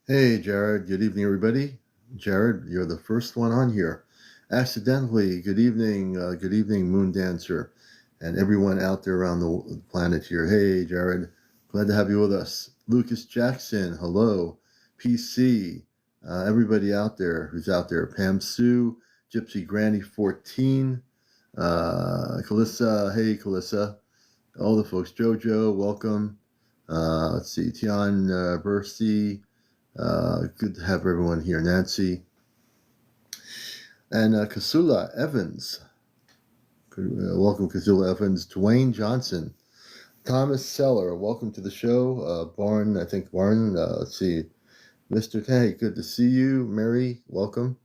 Hey, Jared. Good evening, everybody. Jared, you're the first one on here. Accidentally, good evening, Moon Dancer, and everyone out there around the planet here. Hey, Jared. Glad to have you with us. Lucas Jackson, hello. PC, everybody out there who's out there. Pam Sue, Gypsy Granny 14, Calissa, hey, Calissa. All the folks. Jojo, welcome. Let's see, Tian Bercy. Good to have everyone here. Nancy and Kasula Evans. Welcome, Kasula Evans. Dwayne Johnson. Thomas Seller. Welcome to the show. Barn, let's see. Mr. Hey, good to see you. Mary, welcome.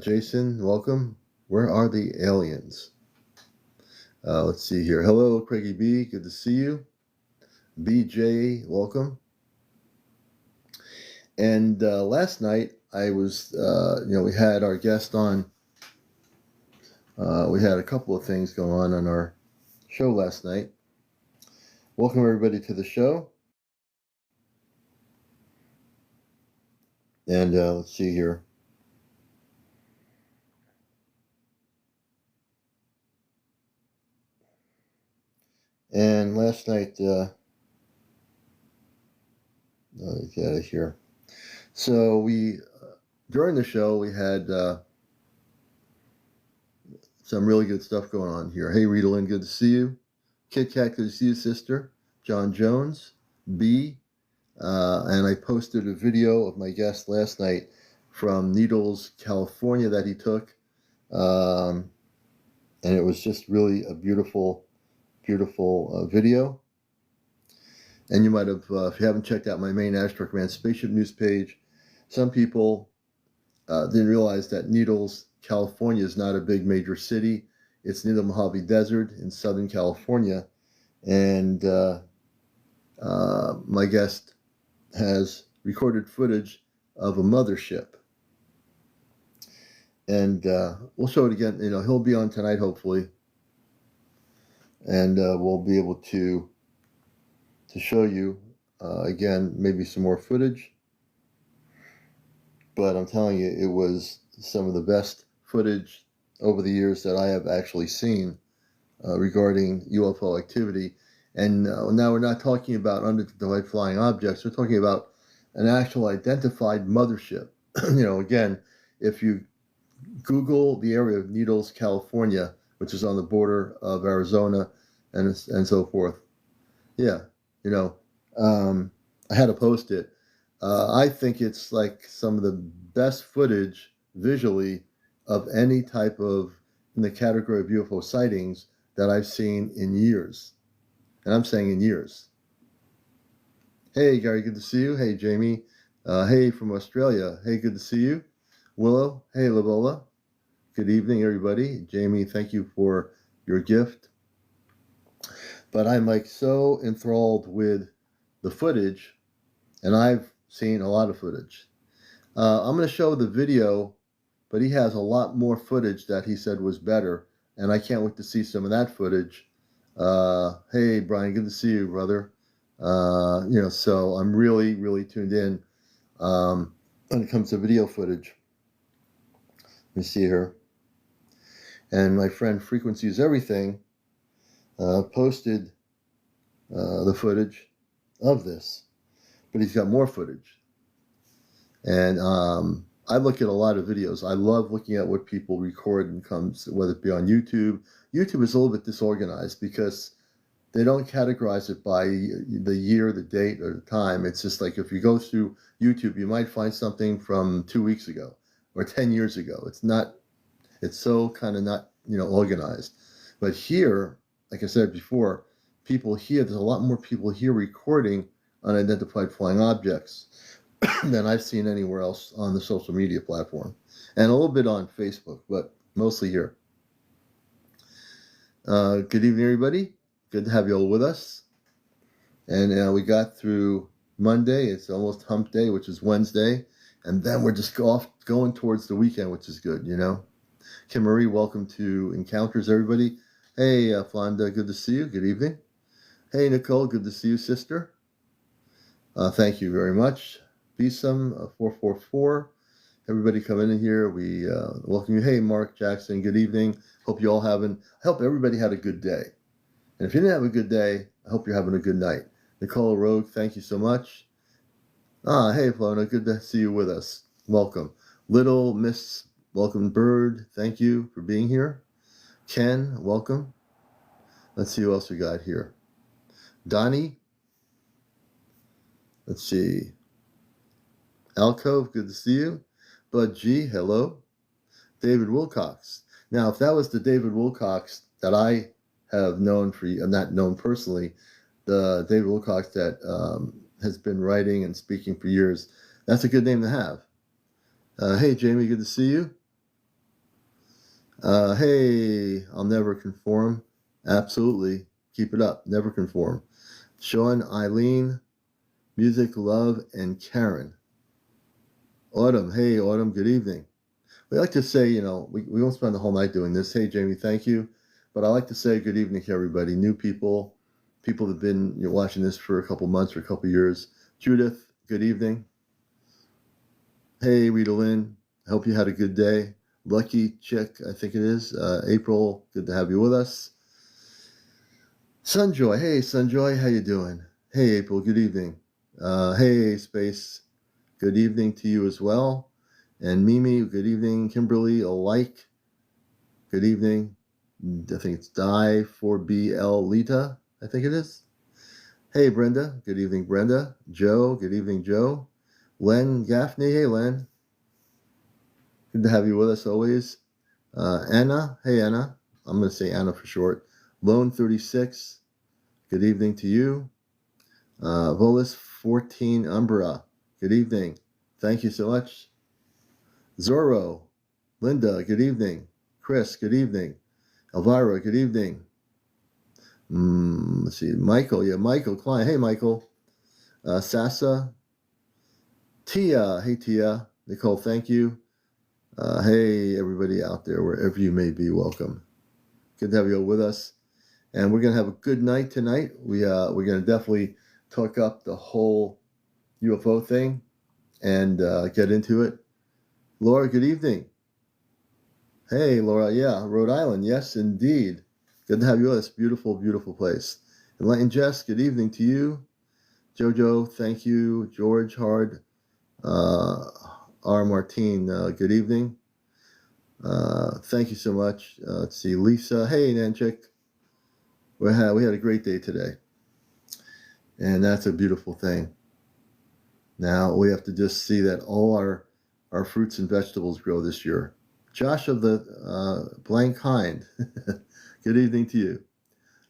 Jason, welcome. Where are the aliens? Let's see here. Hello, Craigie B. Good to see you. BJ, welcome. And last night I was, we had our guest on. We had a couple of things going on our show last night. Welcome everybody to the show. And let's see here. And last night, get out of here. So during the show, we had some really good stuff going on here. Hey, Rita Lynn, good to see you. Kit Kat, good to see you, sister. John Jones, B. And I posted a video of my guest last night from Needles, California that he took. And it was just really a beautiful video. And you might have, if you haven't checked out my main Astrock Man Spaceship News page, some people didn't realize that Needles, California is not a big major city. It's near the Mojave Desert in Southern California. And my guest has recorded footage of a mothership. And we'll show it again. He'll be on tonight, hopefully. And we'll be able to show you, again, maybe some more footage. But I'm telling you, it was some of the best footage over the years that I have actually seen regarding UFO activity. And now we're not talking about unidentified flying objects. We're talking about an actual identified mothership. Again, if you Google the area of Needles, California, which is on the border of Arizona and so forth. Yeah, I had to post it. I think it's like some of the best footage visually of any type of, in the category of UFO sightings, that I've seen in years. And I'm saying in years. Hey, Gary, good to see you. Hey, Jamie. Hey, from Australia. Hey, good to see you. Willow. Hey, Lavola. Good evening, everybody. Jamie, thank you for your gift. But I'm like so enthralled with the footage, and I've seen a lot of footage. I'm going to show the video, but he has a lot more footage that he said was better, and I can't wait to see some of that footage. Hey, Brian, good to see you, brother. So I'm really, really tuned in when it comes to video footage. Let me see here. And my friend Frequency is Everything posted the footage of this, but he's got more footage. And I look at a lot of videos. I love looking at what people record and comes, whether it be on YouTube. YouTube is a little bit disorganized because they don't categorize it by the year, the date, or the time. It's just like if you go through YouTube, you might find something from 2 weeks ago or 10 years ago. It's so kind of not, organized. But here, like I said before, there's a lot more people here recording unidentified flying objects than I've seen anywhere else on the social media platform. And a little bit on Facebook, but mostly here. Good evening, everybody. Good to have you all with us. And we got through Monday. It's almost hump day, which is Wednesday. And then we're just going towards the weekend, which is good, Kim Marie, welcome to Encounters, everybody. Hey, Flonda, good to see you. Good evening. Hey, Nicole, good to see you, sister. Thank you very much. Besom 444. Everybody coming in here. We welcome you. Hey, Mark Jackson. Good evening. Hope you all I hope everybody had a good day. And if you didn't have a good day, I hope you're having a good night. Nicole Rogue, thank you so much. Hey, Flona. Good to see you with us. Welcome. Little Miss Welcome Bird, thank you for being here. Ken, welcome. Let's see who else we got here. Donnie. Let's see. Alcove, good to see you. Bud G, hello. David Wilcox. Now, if that was the David Wilcox that I have known for you, not known personally, the David Wilcox that has been writing and speaking for years, that's a good name to have. Hey, Jamie, good to see you. Hey, I'll never conform. Absolutely. Keep it up. Never conform. Sean, Eileen, Music, Love, and Karen. Autumn. Hey, Autumn. Good evening. We like to say, we won't spend the whole night doing this. Hey, Jamie, thank you. But I like to say good evening to everybody. New people that have been watching this for a couple months or a couple years. Judith, good evening. Hey, Rita Lynn. I hope you had a good day. Lucky Chick, I think it is. April, good to have you with us. Sunjoy. Hey, Sunjoy, how you doing? Hey, April, good evening. Hey, Space, good evening to you as well. And Mimi, good evening. Kimberly, alike, good evening. I think it's Die 4BL Lita, I think it is. Hey, Brenda, good evening, Brenda. Joe, good evening, Joe. Len Gaffney, hey, Len. Good to have you with us always. Anna, hey, Anna. I'm going to say Anna for short. Lone 36, good evening to you. Volus 14 Umbra, good evening. Thank you so much. Zorro, Linda, good evening. Chris, good evening. Elvira, good evening. Let's see. Michael, Michael Klein. Hey, Michael. Sasa. Tia, hey, Tia. Nicole, thank you. Hey, everybody out there, wherever you may be, welcome. Good to have you all with us. And we're going to have a good night tonight. We're going to definitely talk up the whole UFO thing and get into it. Laura, good evening. Hey, Laura, yeah, Rhode Island, yes, indeed. Good to have you with us. Beautiful, beautiful place. Enlightened Jess, good evening to you. Jojo, thank you. George Hard, R. Martine, good evening. Thank you so much. Let's see, Lisa. Hey, Nanchik. We had a great day today. And that's a beautiful thing. Now we have to just see that all our fruits and vegetables grow this year. Josh of the blank kind. Good evening to you.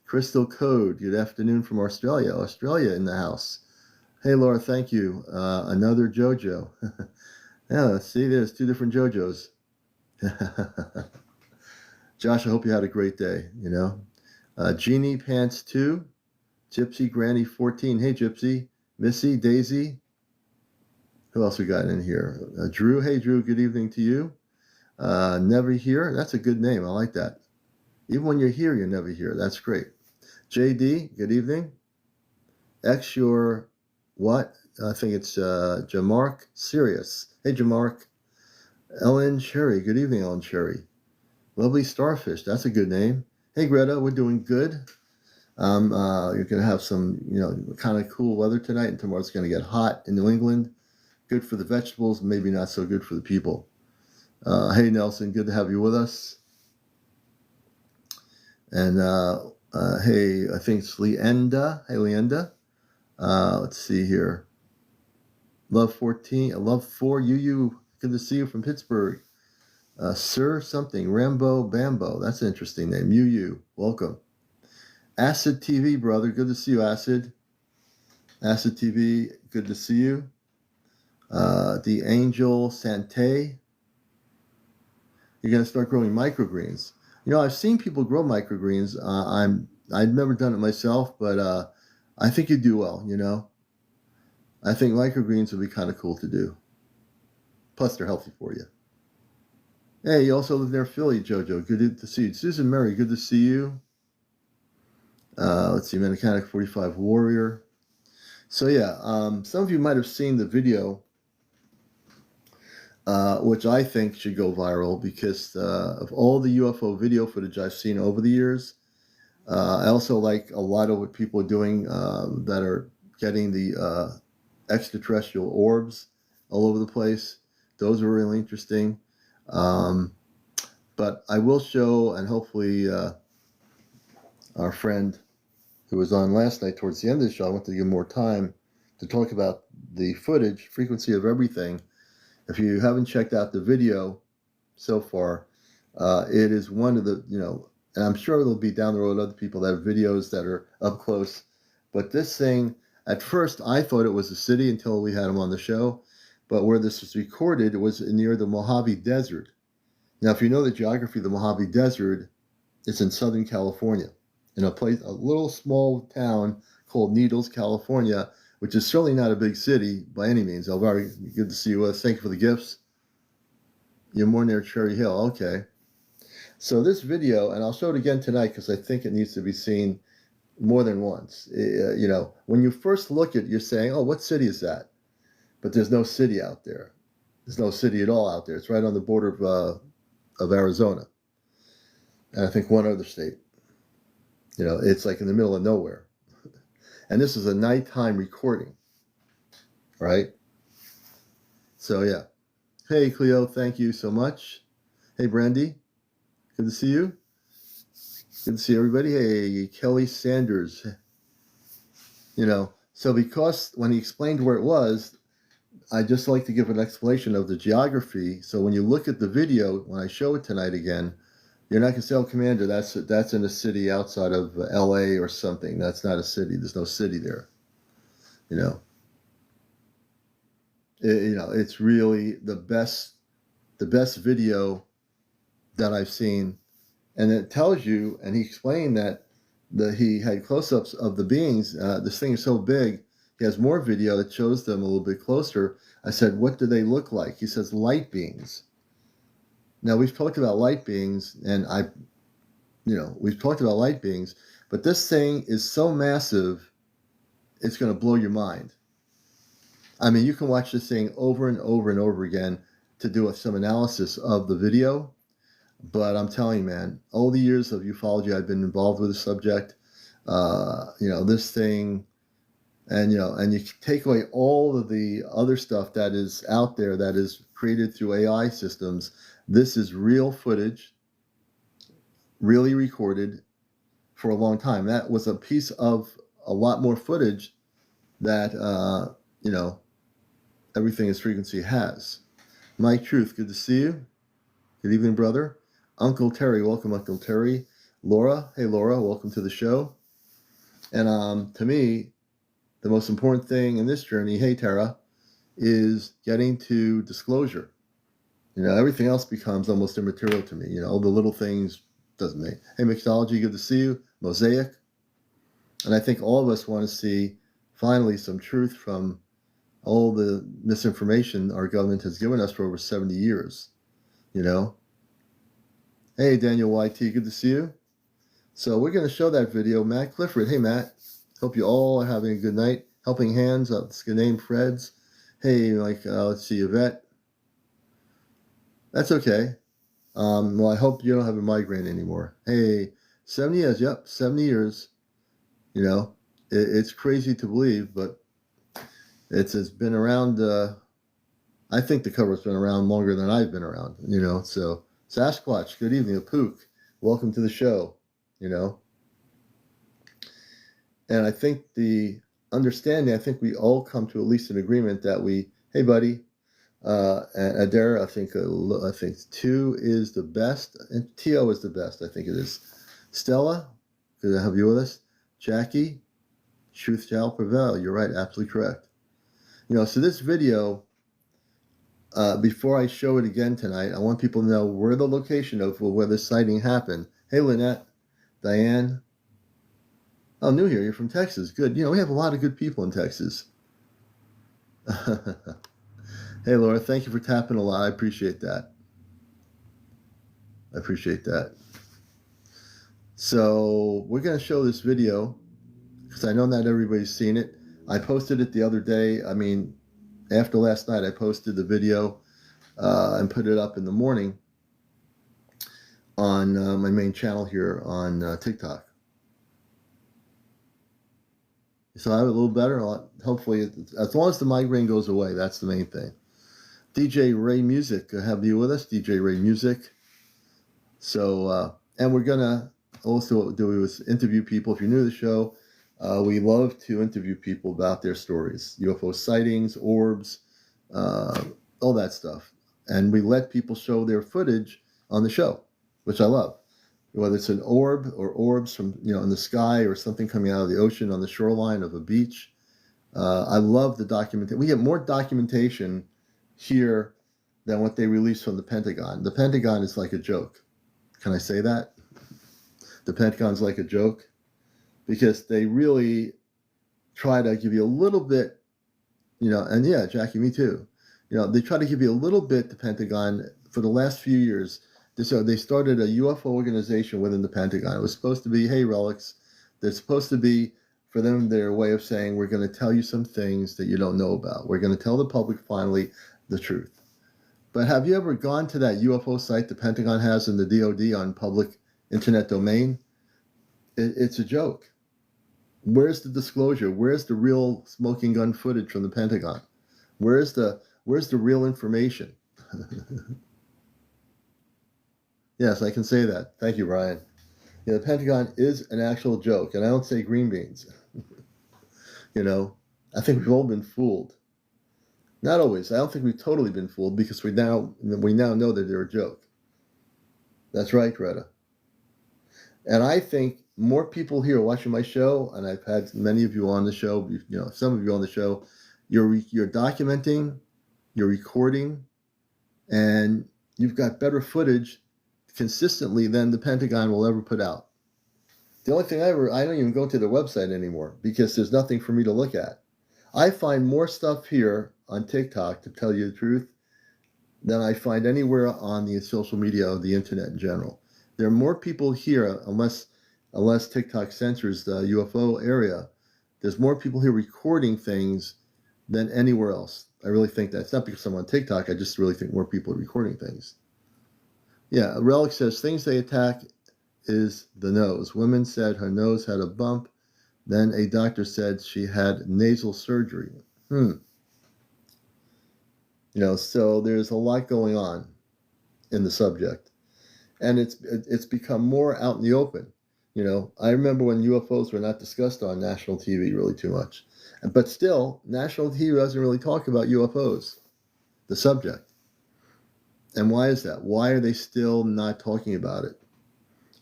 Crystal Code, good afternoon from Australia. Australia in the house. Hey, Laura, thank you. Another JoJo. Yeah, see, there's two different JoJos. Josh, I hope you had a great day, Jeannie Pants 2, Gypsy Granny 14. Hey, Gypsy. Missy, Daisy. Who else we got in here? Drew. Hey, Drew, good evening to you. Never Here. That's a good name. I like that. Even when you're here, you're never here. That's great. JD, good evening. X, your what? I think it's Jamark Sirius. Hey, Jamark. Ellen Cherry. Good evening, Ellen Cherry. Lovely Starfish. That's a good name. Hey, Greta. We're doing good. You're going to have some, kind of cool weather tonight, and tomorrow it's going to get hot in New England. Good for the vegetables, maybe not so good for the people. Hey, Nelson. Good to have you with us. And hey, I think it's Leenda. Hey, Leenda. Let's see here. Love 14. Love 4. You. Good to see you from Pittsburgh. Sir something. Rambo Bambo. That's an interesting name. You. Welcome. Acid TV, brother. Good to see you, Acid. Acid TV. Good to see you. The Angel Sante. You're going to start growing microgreens. I've seen people grow microgreens. I've never done it myself, but I think you do well, I think microgreens would be kind of cool to do. Plus, they're healthy for you. Hey, you also live near Philly, Jojo. Good to see you. Susan Murray, good to see you. Let's see, Mechanic 45 Warrior. So, yeah, some of you might have seen the video which I think should go viral because of all the UFO video footage I've seen over the years. I also like a lot of what people are doing that are getting the extraterrestrial orbs all over the place. Those are really interesting. But I will show, and hopefully our friend who was on last night towards the end of the show, I want to give more time to talk about the footage, frequency of everything. If you haven't checked out the video so far, it is one of the, and I'm sure there'll be down the road other people that have videos that are up close. But this thing, at first, I thought it was a city until we had him on the show. But where this was recorded, it was near the Mojave Desert. Now, if you know the geography of the Mojave Desert, it's in Southern California, in a little small town called Needles, California, which is certainly not a big city by any means. Very good to see you. Thank you for the gifts. You're more near Cherry Hill. Okay. So this video, and I'll show it again tonight because I think it needs to be seen more than once. When you first look at it, you're saying, oh, what city is that? But there's no city out there. There's no city at all out there. It's right on the border of Arizona. And I think one other state. It's like in the middle of nowhere. And this is a nighttime recording, right? So, yeah. Hey, Cleo, thank you so much. Hey, Brandy, good to see you. Good to see everybody. Hey, Kelly Sanders. So because when he explained where it was, I just like to give an explanation of the geography. So when you look at the video, when I show it tonight again, you're not going to say, oh, Commander, that's in a city outside of L.A. or something. That's not a city. There's no city there. It's really the best video that I've seen. And it tells you, and he explained that he had close-ups of the beings. This thing is so big, he has more video that shows them a little bit closer. I said, what do they look like? He says, light beings. Now, we've talked about light beings, and we've talked about light beings, but this thing is so massive, it's going to blow your mind. I mean, you can watch this thing over and over and over again to do some analysis of the video, but I'm telling you, man, all the years of ufology I've been involved with the subject, this thing, and you take away all of the other stuff that is out there that is created through AI systems. This is real footage, really recorded for a long time. That was a piece of a lot more footage that, everything is frequency has. Mike Truth, good to see you. Good evening, brother. Uncle Terry, welcome, Uncle Terry. Laura, hey, Laura, welcome to the show. And to me, the most important thing in this journey, hey, Tara, is getting to disclosure. Everything else becomes almost immaterial to me. All the little things doesn't make. Hey, Mixology, good to see you. Mosaic. And I think all of us want to see, finally, some truth from all the misinformation our government has given us for over 70 years. Hey, Daniel YT, good to see you. So we're going to show that video. Matt Clifford. Hey, Matt. Hope you all are having a good night. Helping Hands, it's good name, Fred's. Hey, let's see, Yvette. That's okay. Well, I hope you don't have a migraine anymore. Hey, 70 years. Yep, 70 years. It's crazy to believe, but it's been around. I think the cover's been around longer than I've been around. So Sasquatch, good evening. Apook, welcome to the show. And I think the understanding, I think we all come to at least an agreement that hey, buddy. And Adair, I think 2 is the best, and T.O. is the best. I think it is. Stella, good to have you with us. Jackie, truth shall prevail. You're right, absolutely correct. So this video, before I show it again tonight, I want people to know where the location of where this sighting happened. Hey, Lynette, Diane. Oh, new here. You're from Texas. Good. We have a lot of good people in Texas. Hey, Laura, thank you for tapping a lot. I appreciate that. So we're going to show this video because I know not everybody's seen it. I posted it the other day. I mean, after last night, I posted the video and put it up in the morning on my main channel here on TikTok. So I have a little better. Hopefully, as long as the migraine goes away, that's the main thing. DJ Ray Music, have you with us? DJ Ray Music. So, and we're gonna also do is interview people. If you're new to the show, we love to interview people about their stories, UFO sightings, orbs, all that stuff, and we let people show their footage on the show, which I love. Whether it's an orb or orbs from in the sky or something coming out of the ocean on the shoreline of a beach. I love the documentation. We get more documentation here than what they release from the Pentagon. The Pentagon is like a joke. Can I say that? The Pentagon's like a joke because they really try to give you a little bit, and yeah, Jackie, me too. They try to give you a little bit, the Pentagon, for the last few years. So they started a UFO organization within the Pentagon. It was supposed to be, hey, relics. They're supposed to be, for them, their way of saying, we're going to tell you some things that you don't know about. We're going to tell the public, finally, the truth. But have you ever gone to that UFO site the Pentagon has in the DOD on public internet domain? It's a joke. Where's the disclosure? Where's the real smoking gun footage from the Pentagon? Where's the real information? Yes, I can say that. Thank you, Brian. The Pentagon is an actual joke, and I don't say green beans. I think we've all been fooled. Not always. I don't think we've totally been fooled because we now know that they're a joke. That's right, Greta. And I think more people here watching my show, and I've had many of you on the show, some of you on the show, you're documenting, you're recording, and you've got better footage consistently than the Pentagon will ever put out. The only thing I don't even go to their website anymore because there's nothing for me to look at. I find more stuff here on TikTok, to tell you the truth, than I find anywhere on the social media or the internet in general. There are more people here, unless TikTok censors the UFO area, there's more people here recording things than anywhere else. I really think that. It's not because I'm on TikTok, I just really think more people are recording things. Yeah, Relic says, things they attack is the nose. Women said her nose had a bump. Then a doctor said she had nasal surgery. So there's a lot going on in the subject. And it's become more out in the open. I remember when UFOs were not discussed on national TV really too much. But still, national TV doesn't really talk about UFOs, the subject. And why is that? Why are they still not talking about it?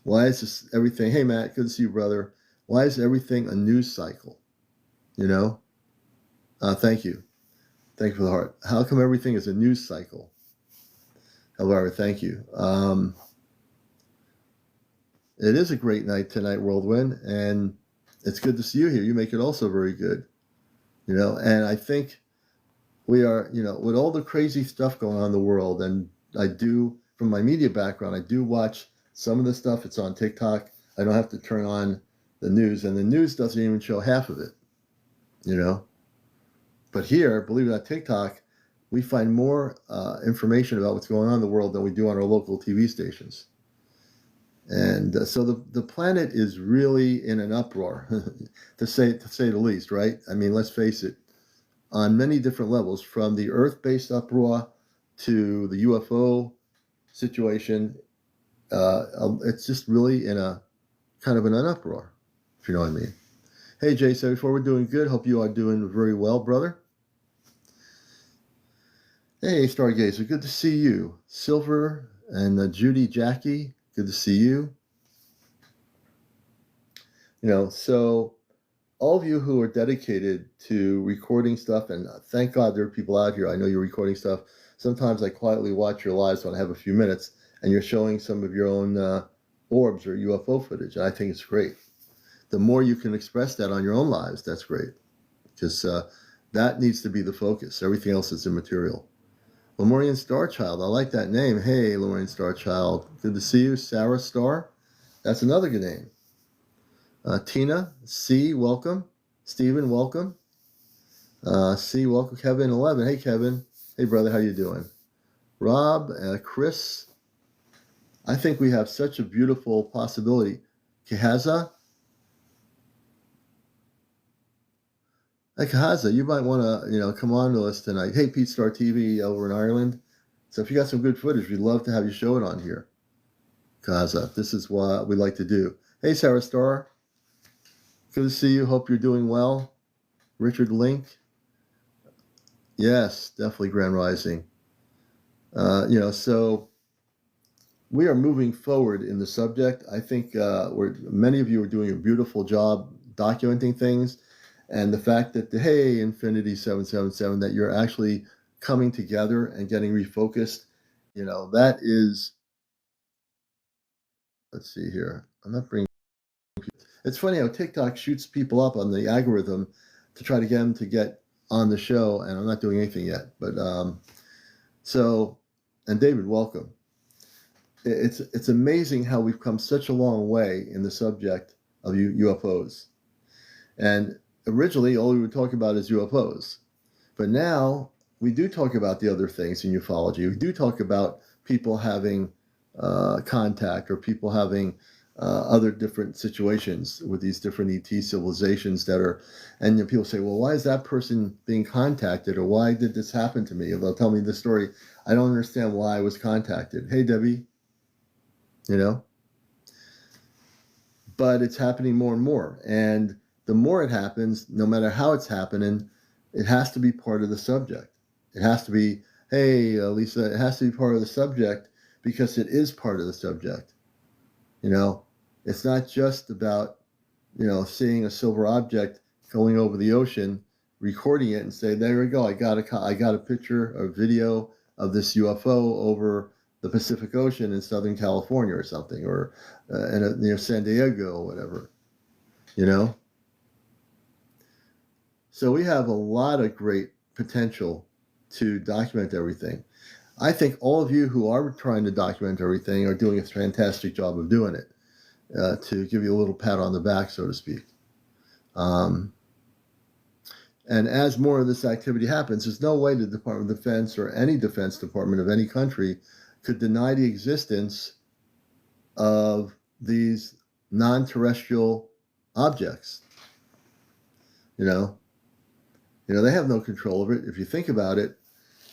Why is this everything? Hey, Matt, good to see you, brother. Why is everything a news cycle? Thank you. Thank you for the heart. How come everything is a news cycle? However, thank you. It is a great night tonight, Whirlwind, and it's good to see you here. You make it also very good. And I think we are, with all the crazy stuff going on in the world, and I do, from my media background, I do watch some of the stuff. It's on TikTok. I don't have to turn on the news, and the news doesn't even show half of it, But here, believe it or not, TikTok, we find more information about what's going on in the world than we do on our local TV stations. And so the planet is really in an uproar, to say the least, right? I mean, let's face it, on many different levels, from the Earth-based uproar to the UFO situation. It's just really in a kind of an uproar, if you know what I mean. Hey, Jay, so before we're doing good, hope you are doing very well, brother. Hey, Stargazer, good to see you. Silver and Judy, Jackie, good to see you. So all of you who are dedicated to recording stuff, and thank God there are people out here. I know you're recording stuff. Sometimes I quietly watch your lives when I have a few minutes, and you're showing some of your own orbs or UFO footage, and I think it's great. The more you can express that on your own lives, that's great, because that needs to be the focus. Everything else is immaterial. Lemurian Starchild, I like that name. Hey, Lemurian Starchild, good to see you. Sarah Star, that's another good name. Tina, C, welcome. Stephen, welcome. C, welcome. Kevin, 11. Hey, Kevin. Hey, brother, how you doing? Rob, Chris, I think we have such a beautiful possibility. Kahaza, Kahaza, you might want to, come on to us tonight. Hey, Pete Star TV over in Ireland. So if you got some good footage, we'd love to have you show it on here. Kahaza, this is what we like to do. Hey, Sarah Star, good to see you. Hope you're doing well. Richard Link, yes, definitely Grand Rising. So we are moving forward in the subject. I think many of you are doing a beautiful job documenting things, and the fact that hey, Infinity 777, that you're actually coming together and getting refocused, that is. Let's see here. I'm not bringing. It's funny how TikTok shoots people up on the algorithm to try to get them to get on the show, and I'm not doing anything yet. But and David, welcome. It's amazing how we've come such a long way in the subject of UFOs. And originally, all we would talk about is UFOs. But now we do talk about the other things in ufology. We do talk about people having contact, or people having other different situations with these different ET civilizations that are, and people say, well, why is that person being contacted, or why did this happen to me? They'll tell me the story. I don't understand why I was contacted. Hey, Debbie, but it's happening more and more. And the more it happens, no matter how it's happening, it has to be part of the subject. It has to be, hey, Lisa, it has to be part of the subject because it is part of the subject. It's not just about, seeing a silver object going over the ocean, recording it and say, there we go, I got a picture or video of this UFO over the Pacific Ocean in Southern California or something, or near San Diego or whatever, So we have a lot of great potential to document everything. I think all of you who are trying to document everything are doing a fantastic job of doing it, to give you a little pat on the back, so to speak. And as more of this activity happens, there's no way the Department of Defense or any defense department of any country could deny the existence of these non-terrestrial objects. They have no control over it. If you think about it,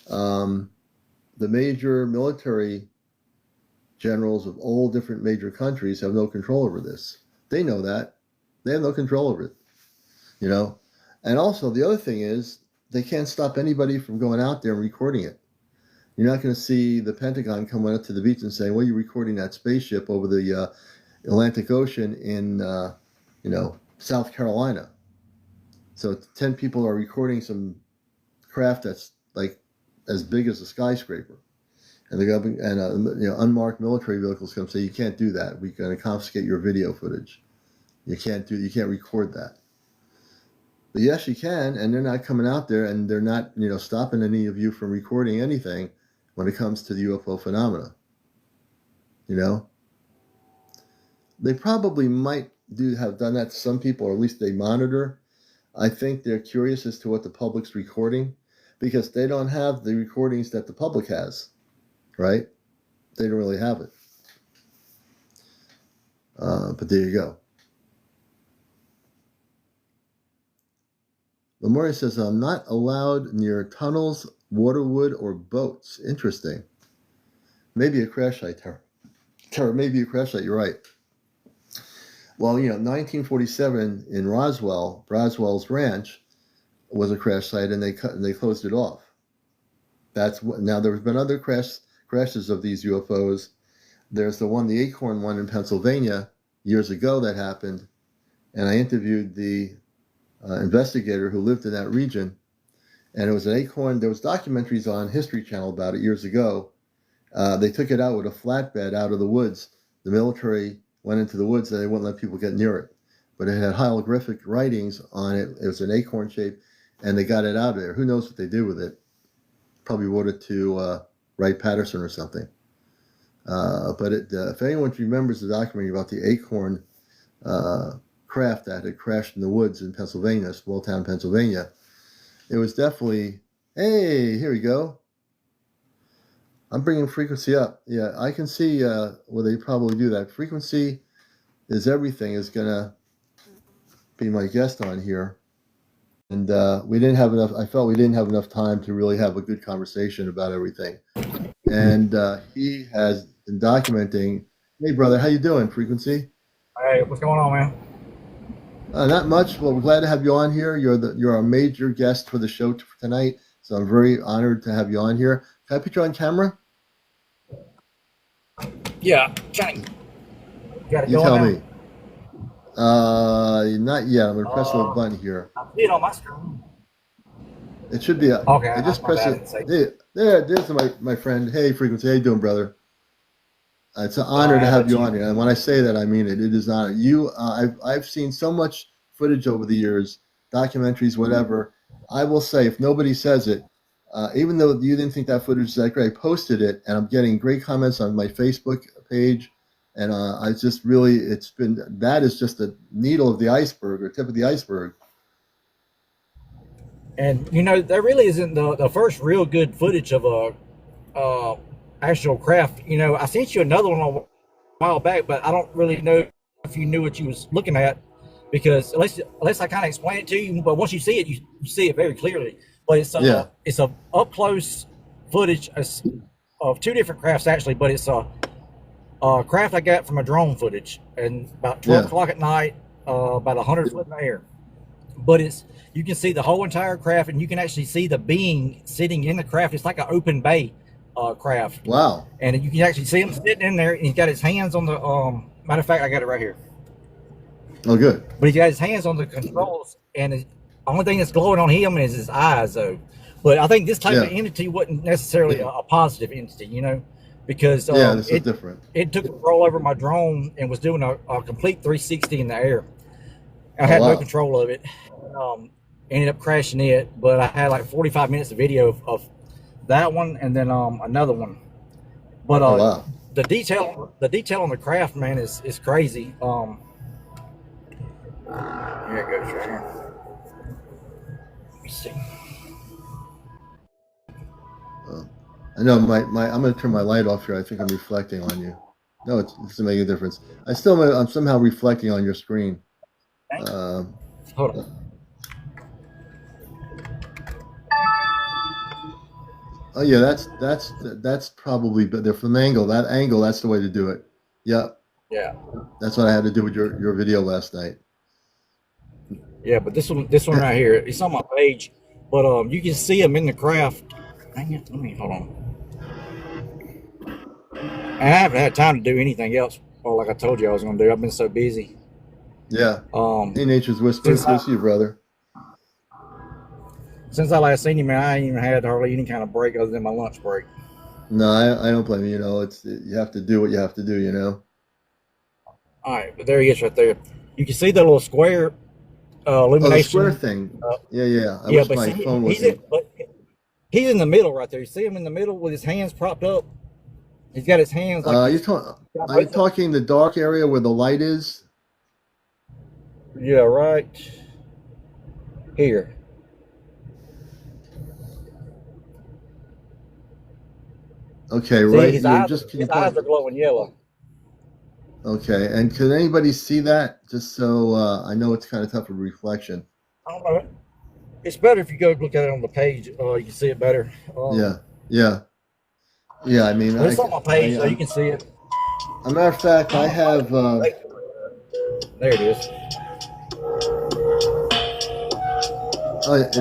the major military generals of all different major countries have no control over this. They know that. They have no control over it. And also the other thing is, they can't stop anybody from going out there and recording it. You're not going to see the Pentagon coming up to the beach and saying, well, you're recording that spaceship over the Atlantic Ocean in, South Carolina. So 10 people are recording some craft that's like as big as a skyscraper. And the government and unmarked military vehicles come say, you can't do that. We're going to confiscate your video footage. You can't record that. But yes, you can, and they're not coming out there, and they're not, stopping any of you from recording anything when it comes to the UFO phenomena. They probably might have done that to some people, or at least they monitor. I think they're curious as to what the public's recording, because they don't have the recordings that the public has, right? They don't really have it. But there you go. Lemuria says, I'm not allowed near tunnels, waterwood, or boats. Interesting. Maybe a crash site, Tara, maybe a crash site, you're right. Well, 1947 in Roswell's ranch was a crash site, and they closed it off. Now there's been other crashes of these UFOs. There's the Acorn one in Pennsylvania years ago that happened, and I interviewed the investigator who lived in that region, and it was an Acorn. There was documentaries on History Channel about it years ago. They took it out with a flatbed out of the woods. The military went into the woods and they wouldn't let people get near it. But it had hieroglyphic writings on it. It was an acorn shape, and they got it out of there. Who knows what they did with it? Probably wrote it to Wright-Patterson or something. But if anyone remembers the documentary about the Acorn craft that had crashed in the woods in Pennsylvania, small town Pennsylvania, it was definitely, hey, here we go. I'm bringing frequency up. Yeah, I can see where they probably do that. Frequency is everything is gonna be my guest on here, and we didn't have enough. I felt we didn't have enough time to really have a good conversation about everything. And he has been documenting. Hey, brother, how you doing? Frequency? Hey, what's going on, man? Not much. Well, we're glad to have you on here. You're a major guest for the show tonight, so I'm very honored to have you on here. Can I put you on camera? Yeah, Johnny. Got it You going tell now? me. Not yet. I'm gonna press a little Uh, button here. I see it on my screen. It should be a. Okay, I that's just my press bad. I it. didn't say. There's my friend. Hey, Frequency. How you doing, brother? It's an honor to How have about you you? on here, and when I say that, I mean it. It is an honor. I've seen so much footage over the years, documentaries, whatever. I will say, if nobody says it, even though you didn't think that footage was that great, I posted it, and I'm getting great comments on my Facebook page, and I just really, it's been that is just the needle of the iceberg or tip of the iceberg. And there really isn't the first real good footage of a actual craft. I sent you another one a while back, but I don't really know if you knew what you was looking at because unless I kind of explain it to you, but once you see it, you see it very clearly. But Yeah, it's a up close footage of two different crafts actually, but it's a craft I got from a drone footage, and about 12 yeah, o'clock at night, about 100 foot in the air. But you can see the whole entire craft, and you can actually see the being sitting in the craft. It's like an open bay craft, wow, and you can actually see him sitting in there. And he's got his hands on the matter of fact, I got it right here. oh good, But he's got his hands on the controls, and the only thing that's glowing on him is his eyes, though. But I think this type of yeah, entity wasn't necessarily a positive entity, because yeah. This is different. it took control over my drone and was doing a complete 360 in the air. I Oh had no wow, control of it. Ended up crashing it, but I had like 45 minutes of video of that one and then another one. But oh wow. the detail on the craft, man, is crazy. Here it goes right here. Let me see. Uh, I know my I'm gonna turn my light off here. I think I'm reflecting on you. No, it doesn't make a difference. I'm somehow reflecting on your screen. Um, Hold uh, on. oh yeah, that's probably better from angle. That angle, that's the way to do it. Yeah, Yeah, that's what I had to do with your video last night. yeah, but this one right here, it's on my page, but you can see them in the craft. Dang it, let me hold on. And I haven't had time to do anything else. Or like I told you I was going to do. I've been so busy. Yeah. Um, Hey, Nature's Whisper. since Good I to see you, brother. since I last seen him, man, I ain't even had hardly any kind of break other than my lunch break. No, I don't blame you. You know, you have to do what you have to do. You know. All right, but there he is right there. You can see the little square Oh, the square illumination. thing. Uh, Yeah, yeah. I yeah, wish but my see, phone he's wasn't. in, but he's in the middle right there. You see him in the middle with his hands propped up. He's got his hands like he's got Are you both of them. talking the dark area where the light is? Yeah, right here. Okay, See, right. You're just can you his eyes point? are glowing yellow. Okay, and can anybody see that? Just so I know it's kind of tough of reflection. I don't know. It's better if you go look at it on the page. You can see it better. Yeah, yeah, yeah. I mean, But it's on my page, so you I'm. can see it. A matter of fact, I I don't know have. if there it is.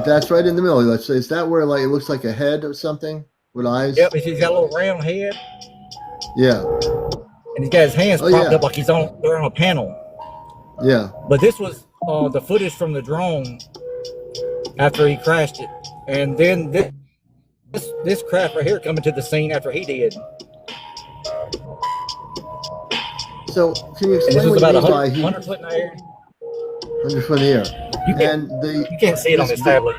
That's right in the middle. Let's say, is that where like it looks like a head or something with eyes? Yep, he's got a little round head, Yeah. and he's got his hands Oh propped up yeah. like they're on a panel. Yeah. But this was the footage from the drone after he crashed it, and then this craft right here coming to the scene after he did. So can you And this explain was what you about mean by 100 foot in the air. 100 foot in the air? You can't And the you can't see it on this this tablet.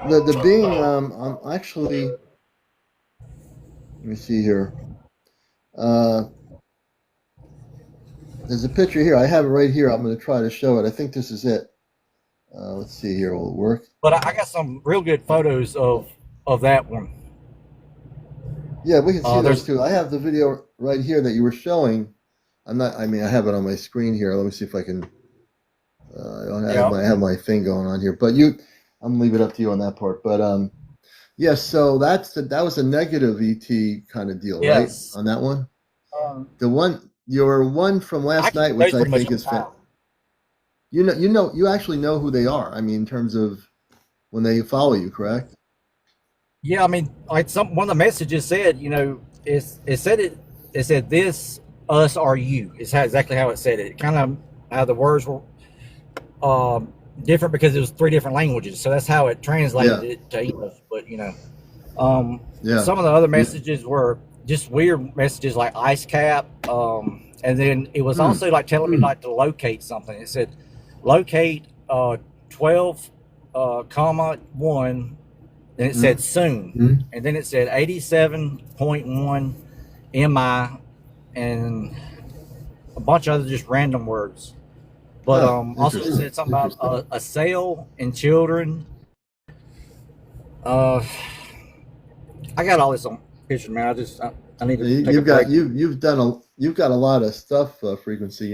the being I'm actually let me see here. Uh, there's a picture here. I have it right here. I'm going to try to show it. I think this is it. Let's see here. Will it work? But I got some real good photos of that one. Yeah, we can see those There's too. I have the video right here that you were showing. I'm not. I mean, I have it on my screen here. Let me see if I can. yeah, I have my thing going on here, but you, I'm gonna leave it up to you on that part. But yes. So that was a negative ET kind of deal, right? yes. On that one, Um, the one your one from I last keep night, which those I pretty much think on is file. you actually know who they are. I mean, in terms of when they follow you, correct? Yeah, I mean, like one of the messages said, it said this us or you. It's exactly how it said it. Kind of how the words were different because it was three different languages, so that's how it translated Yeah, it to English. But yeah. some of the other messages were just weird messages like ice cap, and then it was Hmm. also like telling me like to locate something. It said locate 12 comma 1. Then it said Hmm. soon, and then it said 87.1 mi, and a bunch of other just random words. But Huh. also it Interesting. said something about a sale and children. Uh, I got all this on picture, man. I need to take a You've break. got you've got a lot of stuff, frequency.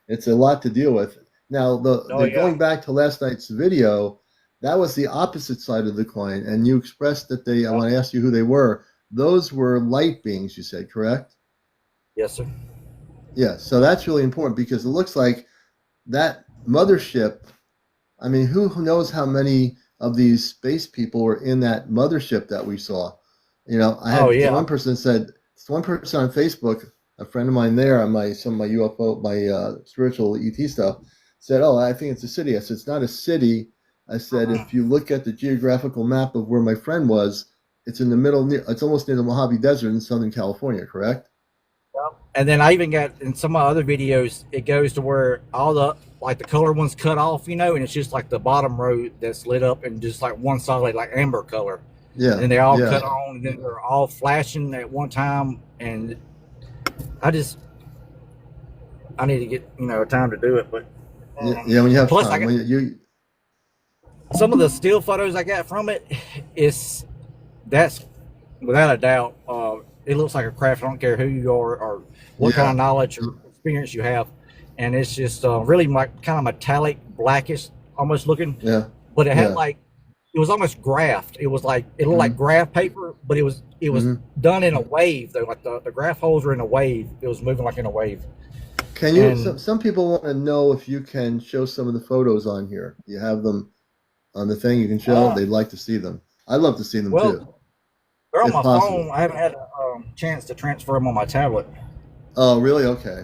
It's a lot to deal with. Now Oh the yeah, going back to last night's video, that was the opposite side of the coin, and you expressed that they. yeah. When I asked you who they were, those were light beings. You said correct? Yes, sir. Yeah. So that's really important because it looks like that mothership. I mean, who knows how many of these space people were in that mothership that we saw? I Oh had yeah. one person said, one person on Facebook, a friend of mine there on some of my UFO, my spiritual ET stuff, said, "Oh, I think it's a city." I said, "It's not a city." I said, "If you look at the geographical map of where my friend was, it's in the middle, it's almost near the Mojave Desert in Southern California, correct?" And then I even got in some of my other videos, it goes to where all the like the color ones cut off, and it's just like the bottom row that's lit up and just like one solid like amber color. And Yeah, then they all yeah, cut on, and then they're all flashing at one time. And I just I need to get time to do it, but yeah, yeah. When you have plus I time, got when you some of the still photos I got from it. Is that's without a doubt. It looks like a craft. I don't care who you are or what kind of yeah, knowledge or experience you have, and it's just really like kind of metallic, blackish, almost looking. yeah, But it had yeah. like it was almost graphed. It was like it looked like Hmm. graph paper, but it was Hmm. done in a wave though. Like the graph holes were in a wave. It was moving like in a wave, Can you? and Some people want to know if you can show some of the photos on here. You have them on the thing you can show. uh, They'd like to see them. I'd love to see them too, well, they're on if my possible. phone. I haven't had a chance to transfer them on my tablet. Oh, really? Okay.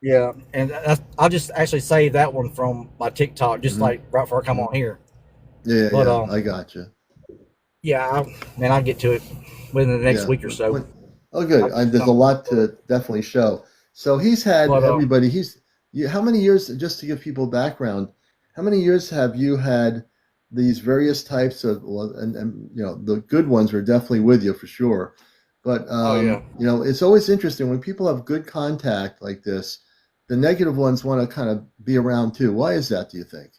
Yeah, and I'll just actually save that one from my TikTok, just Hmm. like right before I come on here. Yeah, yeah, But yeah. I got you. yeah, man, I'll get to it within the next Yeah. week or so. Oh, good. I'll get There's a some, lot to definitely show. So he's had but everybody. How many years? Just to give people background, how many years have you had these various types of? Well, and the good ones are definitely with you for sure. But oh yeah. it's always interesting when people have good contact like this. The negative ones want to kind of be around too. Why is that? Do you think?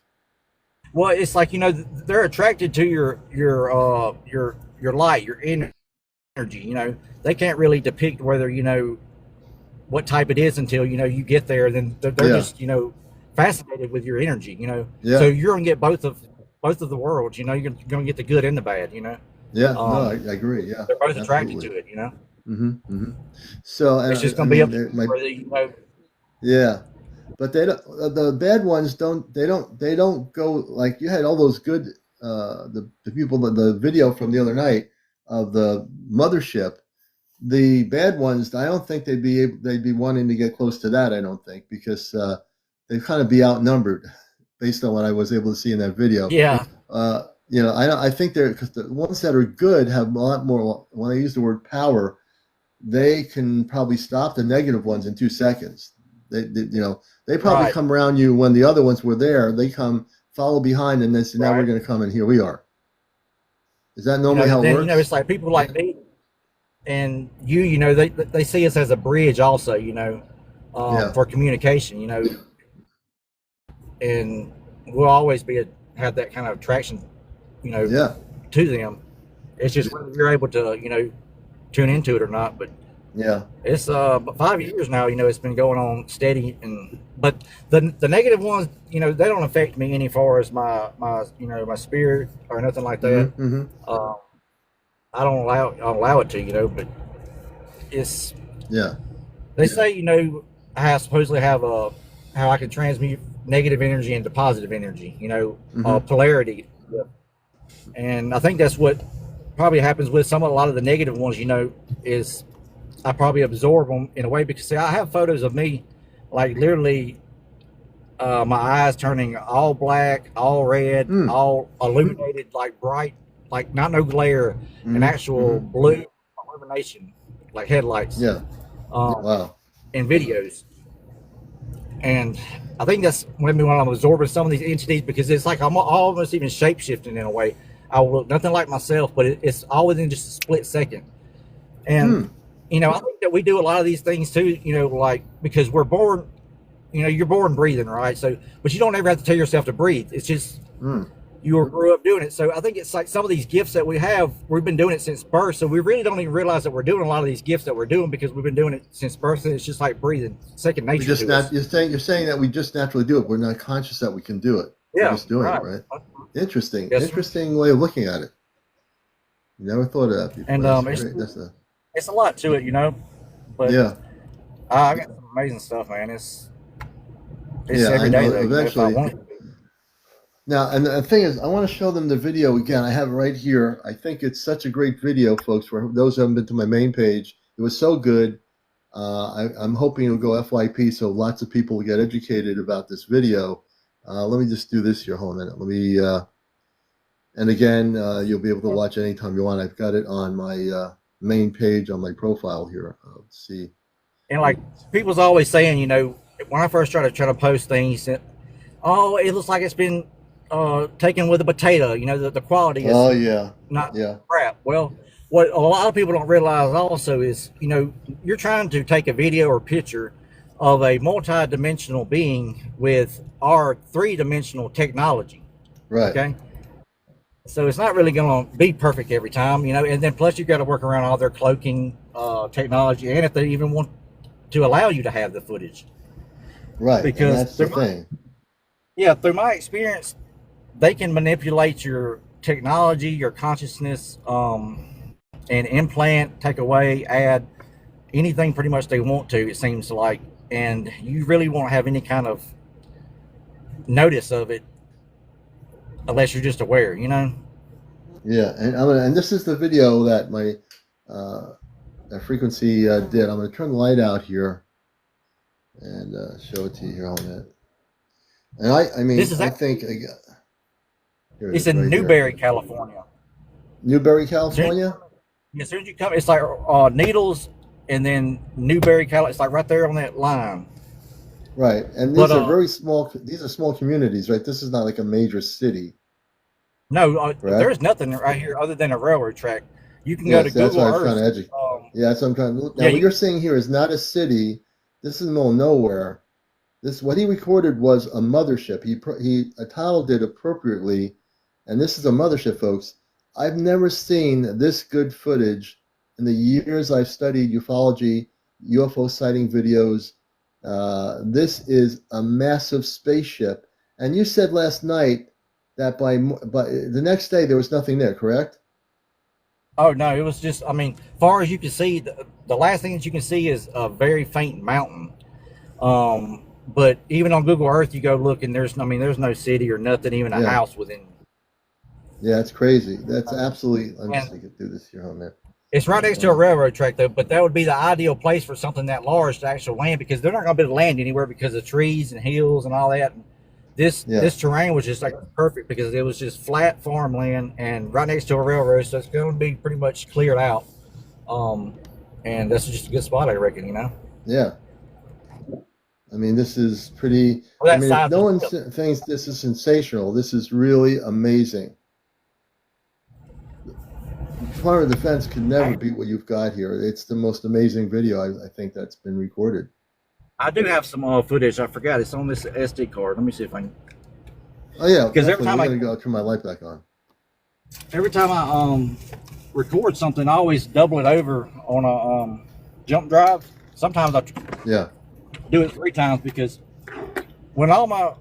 Well, it's like they're attracted to your light, your energy. They can't really depict whether what type it is until you get there. Then they're Yeah, just fascinated with your energy. So yeah, you're gonna get both of the worlds. You're gonna get the good and the bad. yeah. No, I Um, agree. Yeah, they're both attracted absolutely. to it. Hmm. Hmm. So, It's just and I gonna be mean, up to you my whether yeah. But they don't. The bad ones don't. They don't go like you had all those good. The people the video from the other night of the mothership. The bad ones, I don't think they'd be wanting to get close to that. I don't think because they'd kind of be outnumbered based on what I was able to see in that video. Yeah, I think they're because the ones that are good have a lot more. When I use the word power, they can probably stop the negative ones in 2 seconds. They probably right, come around you when the other ones were there. They come follow behind and they say, now we're right. going to come and here we are. Is that normally how it Then works? it's like people like me and they see us as a bridge also, Yeah, for communication, and we'll always have that kind of attraction, you know, yeah, to them. It's just whether you're able to, tune into it or not, but Yeah. it's 5 years now. It's been going on steady, but the negative ones, they don't affect me any far as my spirit or nothing like that. Mm-hmm. Mm-hmm. Uh, I don't allow it to, but it's Yeah. they say I supposedly have how I can transmute negative energy into positive energy, Mm-hmm. polarity, and I think that's what probably happens with a lot of the negative ones. Is I probably absorb them in a way because see, I have photos of me, like literally, my eyes turning all black, all red, Mm. all illuminated, like bright, like not no glare, an Mm-hmm. actual Mm-hmm. blue illumination, like headlights, Yeah. um, Wow. in videos. And I think that's maybe when I'm absorbing some of these entities because it's like I'm almost even shape shifting in a way. I will look nothing like myself, but it's all within just a split second. And Hmm. I think that we do a lot of these things too. Like because we're born. You're born breathing, right? So, but you don't ever have to tell yourself to breathe. It's just Hmm. you grew up doing it. So I think it's like some of these gifts that we have, we've been doing it since birth. So we really don't even realize that we're doing a lot of these gifts that we're doing because we've been doing it since birth. And it's just like breathing, second We nature just to us. you're saying that we just naturally do it. We're not conscious that we can do it. We're Yeah, just doing it, right. right? Interesting. Yes, sir. Interesting way of looking at it. Never thought of that before. And That's it's great. That's a it's a lot to it, but yeah. I got some amazing stuff, man. It's Yeah, I every day know. though, if I Eventually. want it to be. Now, and the thing is, I want to show them the video again. I have it right here. I think it's such a great video, folks. For those who haven't been to my main page, it was so good. I'm hoping it'll go FYP so lots of people will get educated about this video. Let me just do this here. Hold on a minute. Let me, and again, you'll be able to watch anytime you want. I've got it on my main page on my profile here. Let's see. And like people's always saying, when I first started trying to post things, oh, it looks like it's been taken with a potato. The quality is Oh, yeah. not Yeah. crap. Well, what a lot of people don't realize also is, you're trying to take a video or picture of a multi-dimensional being with our three-dimensional technology. Right. Okay. So it's not really going to be perfect every time, and then plus you've got to work around all their cloaking technology, and if they even want to allow you to have the footage. Right. Because and that's the thing. through my experience, they can manipulate your technology, your consciousness, and implant, take away, add anything pretty much they want to, it seems like. And you really won't have any kind of notice of it unless you're just aware, Yeah, and this is the video that my frequency did. I'm going to turn the light out here and show it to you here on that. And I mean, This is I think here it it's is in right Newberry, here. California. Newberry, California. As soon as you come, it's like Needles, and then Newberry, California. It's like right there on that line. Right, and these are very small. These are small communities, right? This is not like a major city. No, Correct? there's nothing right here other than a railroad track. You can Yes, go to that's Google what I'm trying to Earth. educate. Yeah, that's what I'm trying to look. Now, Yeah, what you're seeing here is not a city. This is in the middle of nowhere. This what he recorded was a mothership. He titled it appropriately, and this is a mothership, folks. I've never seen this good footage in the years I've studied ufology, UFO sighting videos. This is a massive spaceship. And you said last night that by the next day there was nothing there, correct? Oh no, it was just. I mean, far as you can see, the last thing that you can see is a very faint mountain. But even on Google Earth, you go look, and there's no city or nothing, even a house within. Yeah, it's crazy. That's absolutely. Let me see if I can do this here on that. It's right next to a railroad track, though. But that would be the ideal place for something that large to actually land, because they're not going to be able to land anywhere because of trees and hills and all that. And this terrain was just like perfect because it was just flat farmland and right next to a railroad, so it's going to be pretty much cleared out. And that's just a good spot, I reckon. Yeah. I mean, this is pretty. Well, I mean, if no one thinks this is sensational, this is really amazing. Department of Defense could never beat what you've got here. It's the most amazing video I think that's been recorded. I do have some footage. I forgot it's on this SD card. Let me see if I can. Oh yeah, because every time I'm gonna go turn my light back on. every time I record something, I always double it over on a jump drive. Sometimes I Yeah. do it 3 times because when all my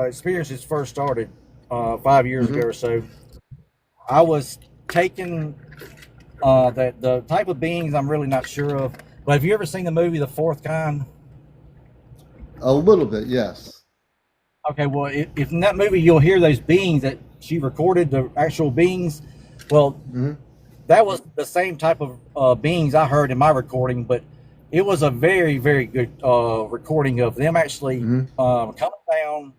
experiences first started 5 years ago Hmm. or so, I was taking the type of beings I'm really not sure of. But have you ever seen the movie The Fourth Kind? A little bit, yes. Okay, well, if in that movie you'll hear those beings that she recorded, the actual beings, well, Hmm. that was the same type of beings I heard in my recording, but it was a very, very good recording of them actually Hmm. coming down,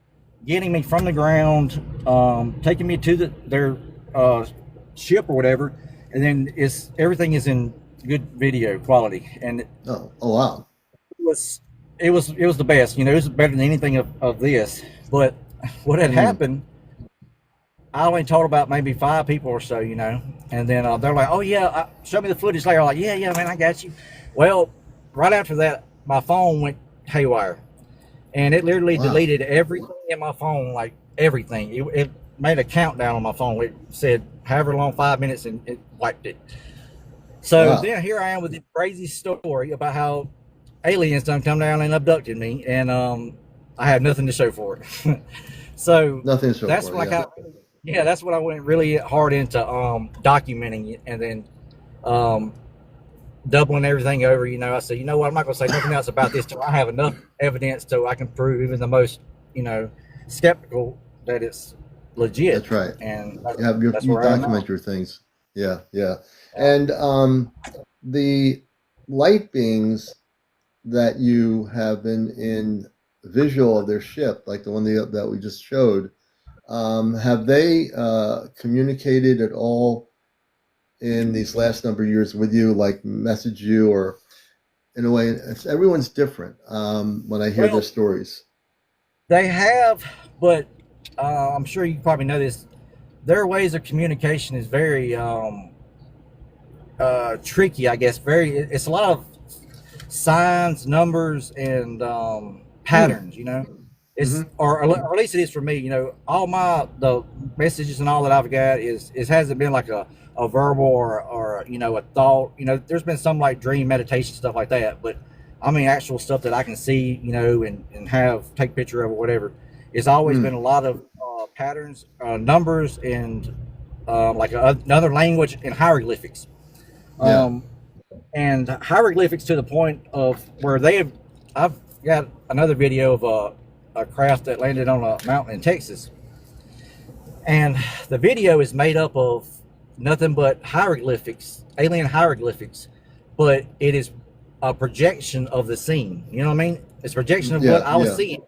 getting me from the ground, taking me to their uh, ship or whatever, and then everything is in good video quality, and Oh, oh wow. was it was the best. You know, it was better than anything of this. But what had Mm. happened, I only told about maybe 5 people or so. You know, and then they're like, "Oh yeah, show me the footage later." I'm like, "Yeah, yeah, man, I got you." Well, right after that, my phone went haywire, and it literally Wow. deleted everything in my phone, like everything. It made a countdown on my phone. It said however long, 5 minutes, and it wiped it. So Wow. then here I am with this crazy story about how aliens done come down and abducted me, and I have nothing to show for it. So Nothing to show that's for it. when I Yeah. kind of, yeah, that's when I went really hard into documenting it, and then um, doubling everything over. You know, I said, you know what, I'm not going to say nothing else about this till I have enough evidence so I can prove even the most, you know, skeptical that it's legit, That's right. and that's You where I am now. document your things. Yeah, yeah. Yeah. And the light beings that you have been in visual of their ship, like the one that we just showed, have they communicated at all in these last number of years with you, like message you, or in a way, everyone's different when I hear their Well, stories. they have, but I'm sure you probably know this. Their ways of communication is very tricky, I guess. It's a lot of signs, numbers, and Hmm. patterns. You know, Hmm. or at least it is for me. You know, all the messages and all that I've got is hasn't been like a verbal or you know a thought. You know, there's been some like dream meditation stuff like that, but I mean actual stuff that I can see. You know, and have take picture of or whatever. It's always been Mm. a lot of patterns, numbers, and like another language and hieroglyphics. Yeah. Um, and hieroglyphics to the point of where they have. I've got another video of a craft that landed on a mountain in Texas, and the video is made up of nothing but hieroglyphics, alien hieroglyphics, but it is a projection of the scene. You know what I mean? It's a projection of what Yeah. I was Yeah. seeing,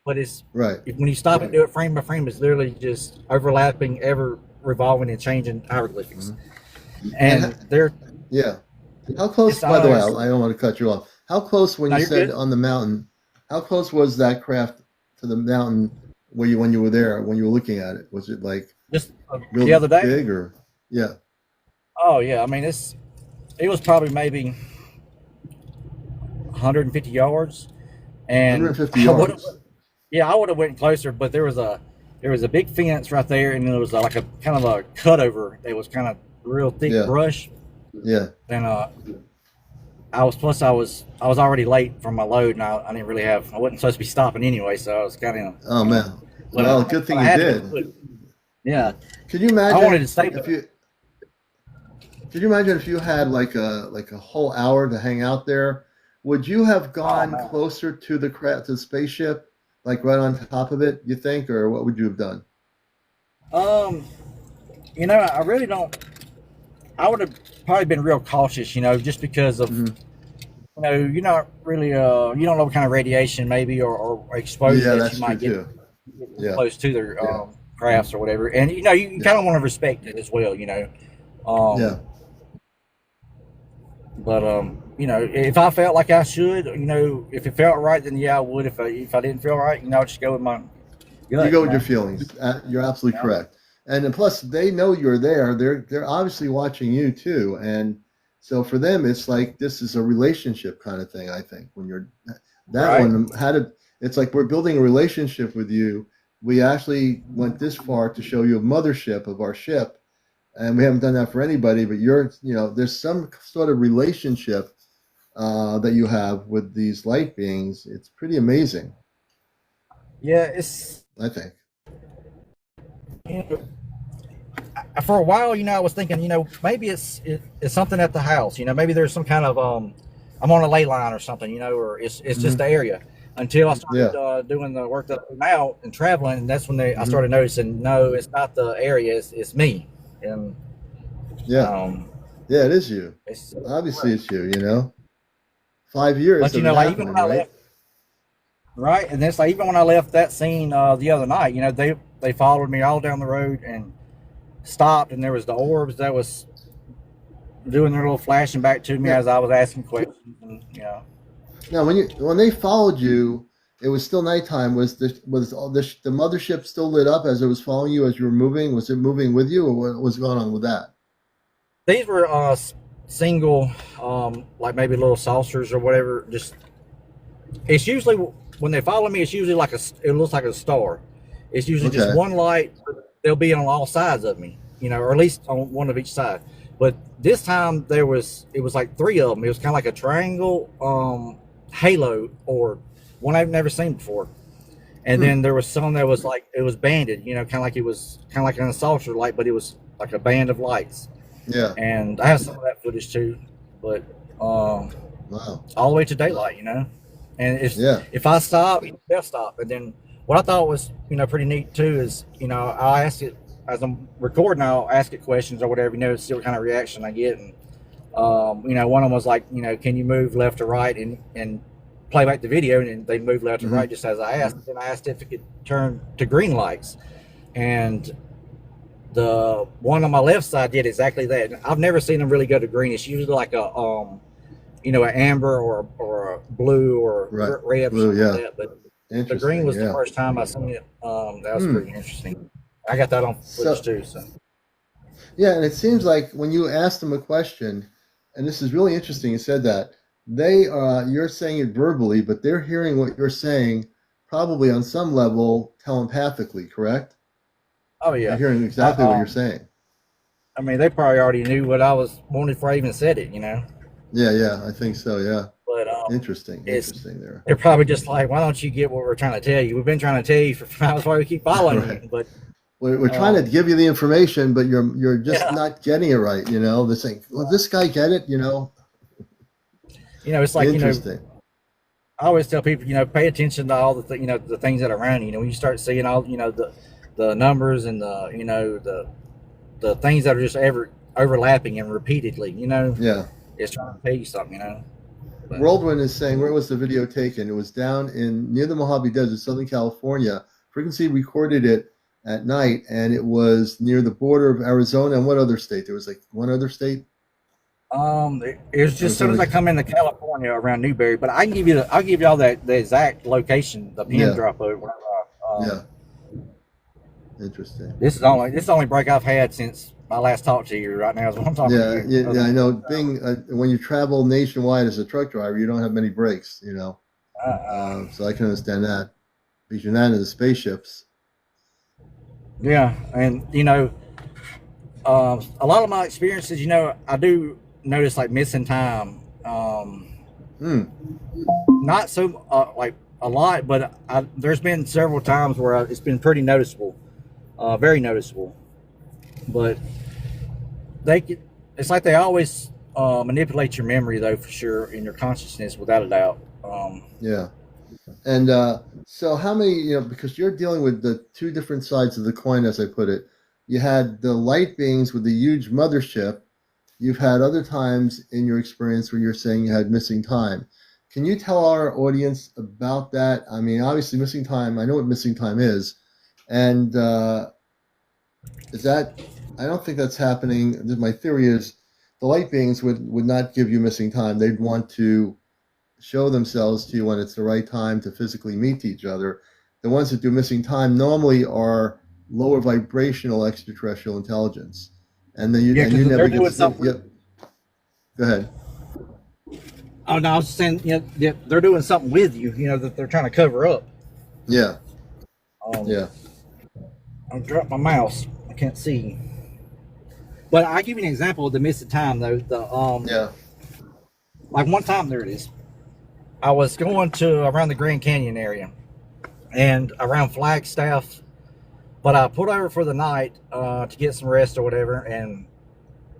but Right. when you stop and do it frame by frame, it's literally just overlapping, ever revolving and changing hieroglyphics, Mhm. And and they're yeah. How close, it's by the way, it's I don't want to cut you off. How close, when no, you you're said good. on the mountain, how close was that craft to the mountain where when you were there, when you were looking at it? Was it like Just the real other day. big or? Yeah. Oh yeah, I mean it was probably maybe 150 yards, and 150 I would have yards. yeah I would have went closer, but there was a big fence right there, and there was like a kind of a cutover. It was kind of real thick Yeah. brush, Yeah. and I was already late from my load, and I didn't really have I wasn't supposed to be stopping anyway, so I was kind of Oh you know, man. Well, good but thing I you had to go did. put yeah Could you I wanted to imagine stay, if but you could you imagine if you had like a whole hour to hang out there? Would you have oh gone man. closer to the craft, to the spaceship, like right on top of it? You think, or what would you have done? Um, you know, I really don't. I would have probably been real cautious, you know, just because of Hmm. you know you're not really you don't know what kind of radiation maybe or exposure Yeah, that you that's true might get too. Yeah, close to their yeah, crafts or whatever, and you know you yeah, kind of want to respect it as well, you know. Um, yeah. but you know, if I felt like I should, you know, if it felt right, then yeah, I would. If I didn't feel right, you know, I'll just go with my You gut, go you with your know. feelings. You're absolutely Yeah. correct. And plus, they know you're there. They're obviously watching you too. And so for them, it's like this is a relationship kind of thing. I think when you're that Right. one had it, it's like we're building a relationship with you. We actually went this far to show you a mothership of our ship, and we haven't done that for anybody. But there's some sort of relationship that you have with these light beings. It's pretty amazing, Yeah, it's I think. you know, for a while, I was thinking, maybe it's something at the house. Maybe there's some kind of I'm on a ley line or something, or it's just Hmm. the area. Until I Yeah. started doing the work that I'm out and traveling, and that's when I Hmm. started noticing, no, it's not the area, it's me, and Yeah. um, Yeah. It is you. it's Obviously, it's you. 5 years but of it like even happening, when I right? left, right, and it's like even when I left that scene the other night, they followed me all down the road and stopped, and there was the orbs that was doing their little flashing back to me Yeah. as I was asking questions, and Now, when they followed you, it was still nighttime. Was the mothership still lit up as it was following you as you were moving? Was it moving with you, or what was going on with that? these were single, like maybe little saucers or whatever. Just it's usually when they follow me, it's usually it looks like a star. It's usually just Okay. one light. They'll be on all sides of me, or at least on one of each side. But this time it was like three of them. It was kind of like a triangle halo or one I've never seen before. And Hmm. then there was some that was like it was banded, kind of like it was kind of like an saucer light, but it was like a band of lights. Yeah. And I have some of that footage too, but Wow. all the way to daylight, And Yeah. if I stop, they'll stop. And then what I thought was pretty neat too is I'll ask it as I'm recording. I'll ask it questions or whatever, see what kind of reaction I get. And one of them was like, can you move left or right and play back the video, and they move left or Hmm. right just as I asked. Then I asked if it could turn to green lights, and the one on my left side did exactly that. I've never seen them really go to green. It's usually like an amber or a blue or Right. red or Blue. something like Yeah. that. But the green Interesting. was the Yeah. first time I seen it. That was Hmm. pretty interesting. I got that on footage So too. So yeah, and it seems like when you asked them a question, and this is really interesting, you said that you're saying it verbally, but they're hearing what you're saying probably on some level telepathically, correct? oh They're yeah, hearing I, exactly what you're saying. I mean they probably already knew what I was wanting before I even said it. Yeah, yeah, I think so. Yeah, But interesting, it's interesting there. they're probably just like, why don't you get what we're trying to tell you? We've been trying to tell you for that's why we keep following Right. you. But We're trying to um, give you the information, but you're just yeah, not getting it right. They're saying, "Well, this guy get it?" it's like Interesting. I always tell people, pay attention to all the things that are around you. When you start seeing all, the numbers and the things that are just ever overlapping and repeatedly, Yeah. it's trying to tell you something, But Whirlwind is saying, where was the video taken? It was down in near the Mojave Desert, Southern California. Frequency recorded it at night, and it was near the border of Arizona and what other state? There was like one other state. it was There just as was soon as I only come into California around Newberry, but I can give you I'll give you all the exact location, the pin yeah, drop over. yeah, interesting. This is the only break I've had since I last talked to you. Right now is what I'm talking to Yeah, you. yeah, Other yeah. I than know. Being when you travel nationwide as a truck driver, you don't have many breaks. uh, So I can understand that because you're not in the spaceships. yeah, and a lot of my experiences, I do notice like missing time. Hmm. Not so like a lot, but there's been several times where it's been pretty noticeable, very noticeable. But they could, it's like they always manipulate your memory though, for sure, in your consciousness, without a doubt. Yeah. And so, how many, because you're dealing with the two different sides of the coin, as I put it, you had the light beings with the huge mothership. You've had other times in your experience where you're saying you had missing time. Can you tell our audience about that? I mean, obviously, missing time, I know what missing time is. And is that, I don't think that's happening. My theory is the light beings would not give you missing time. They'd want to show themselves to you when it's the right time to physically meet each other. The ones that do missing time normally are lower vibrational extraterrestrial intelligence, and then Yeah, you because never they're get to doing see. something. Yep. Go ahead. Oh no, I was just saying, they're doing something with you, that they're trying to cover up. Yeah. Um, Yeah. I dropped my mouse. I can't see. But I give you an example of the missing time though. Yeah. Like one time, there it is. I was going to around the Grand Canyon area and around Flagstaff, but I pulled over for the night to get some rest or whatever and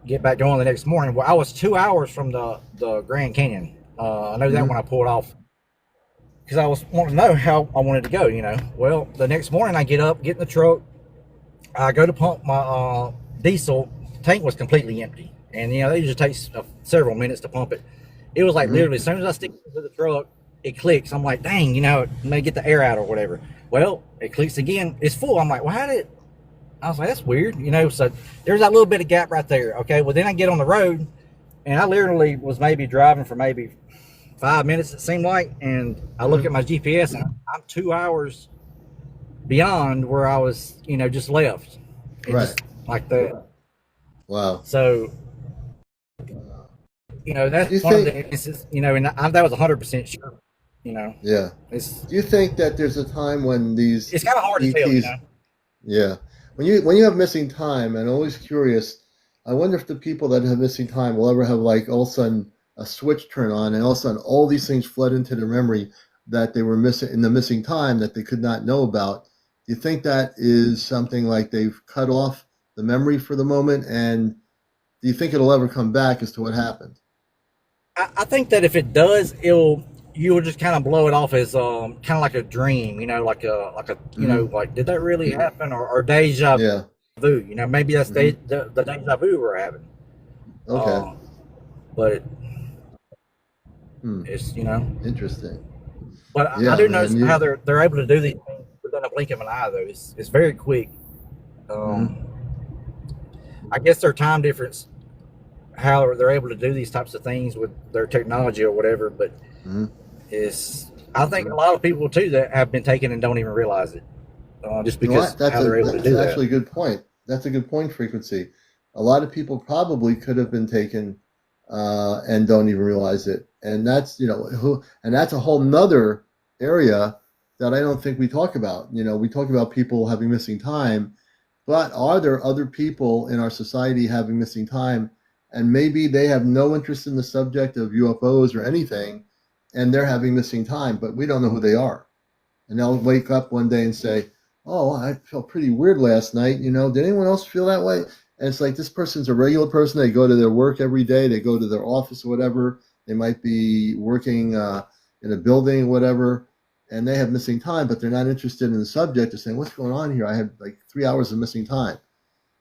get back going the next morning. Well, I was 2 hours from the Grand Canyon. I know that when I pulled off because I was wanting to know how I wanted to go. Well, the next morning I get up, get in the truck, I go to pump my diesel. Tank was completely empty, and it usually takes several minutes to pump it. It was like literally as soon as I stick it to the truck, it clicks. I'm like, dang, may get the air out or whatever. Well, it clicks again. It's full. I'm like, well, I was like, that's weird, So there's that little bit of gap right there. Okay, well then I get on the road, and I literally was maybe driving for maybe 5 minutes. It seemed like, and I look at my GPS, and I'm 2 hours beyond where I was, just left. Right. Just like that. Wow. So. That's one of the instances, and that was 100% sure, Yeah. Do you think that there's a time when these it's kind of hard ETs, to tell, Yeah. When you have missing time, and I'm always curious, I wonder if the people that have missing time will ever have like all of a sudden a switch turn on and all of a sudden all these things flood into their memory that they were missing in the missing time that they could not know about. Do you think that is something like they've cut off the memory for the moment? And do you think it'll ever come back as to what happened? I think that if it does, you will just kind of blow it off as kind of like a dream, like like did that really happen or deja vu? Maybe that's the deja vu we're having. Okay. But it's interesting. But I do notice how they're able to do these things within a blink of an eye. Though it's very quick. I guess their time difference, how they're able to do these types of things with their technology or whatever, but I think a lot of people too that have been taken and don't even realize it, just because how they're able to do that. That's actually a good point. That's a good point. Frequency. A lot of people probably could have been taken and don't even realize it, and that's that's a whole nother area that I don't think we talk about. We talk about people having missing time, but are there other people in our society having missing time? And maybe they have no interest in the subject of UFOs or anything, and they're having missing time, but we don't know who they are. And they'll wake up one day and say, oh, I felt pretty weird last night. Did anyone else feel that way? And it's like this person's a regular person. They go to their work every day. They go to their office or whatever. They might be working in a building or whatever, and they have missing time, but they're not interested in the subject. They're saying, what's going on here? I had like 3 hours of missing time.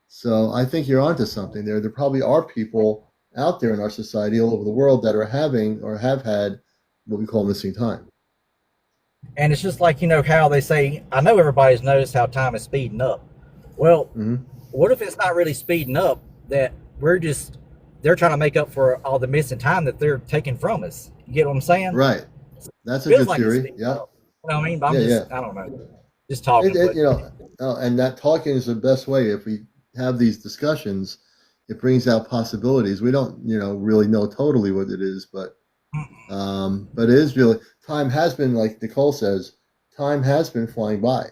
So I think you're onto something there. There probably are people out there in our society all over the world that are having or have had what we call missing time. And it's just like, how they say, I know everybody's noticed how time is speeding up. Well, what if it's not really speeding up, that they're trying to make up for all the missing time that they're taking from us? You get what I'm saying? Right. That's a good theory. Yeah. You know what I mean? But I don't know. Just talking. And that talking is the best way. If we have these discussions, it brings out possibilities. We don't, really know totally what it is, but it is really, time has been, like Nicole says, time has been flying by.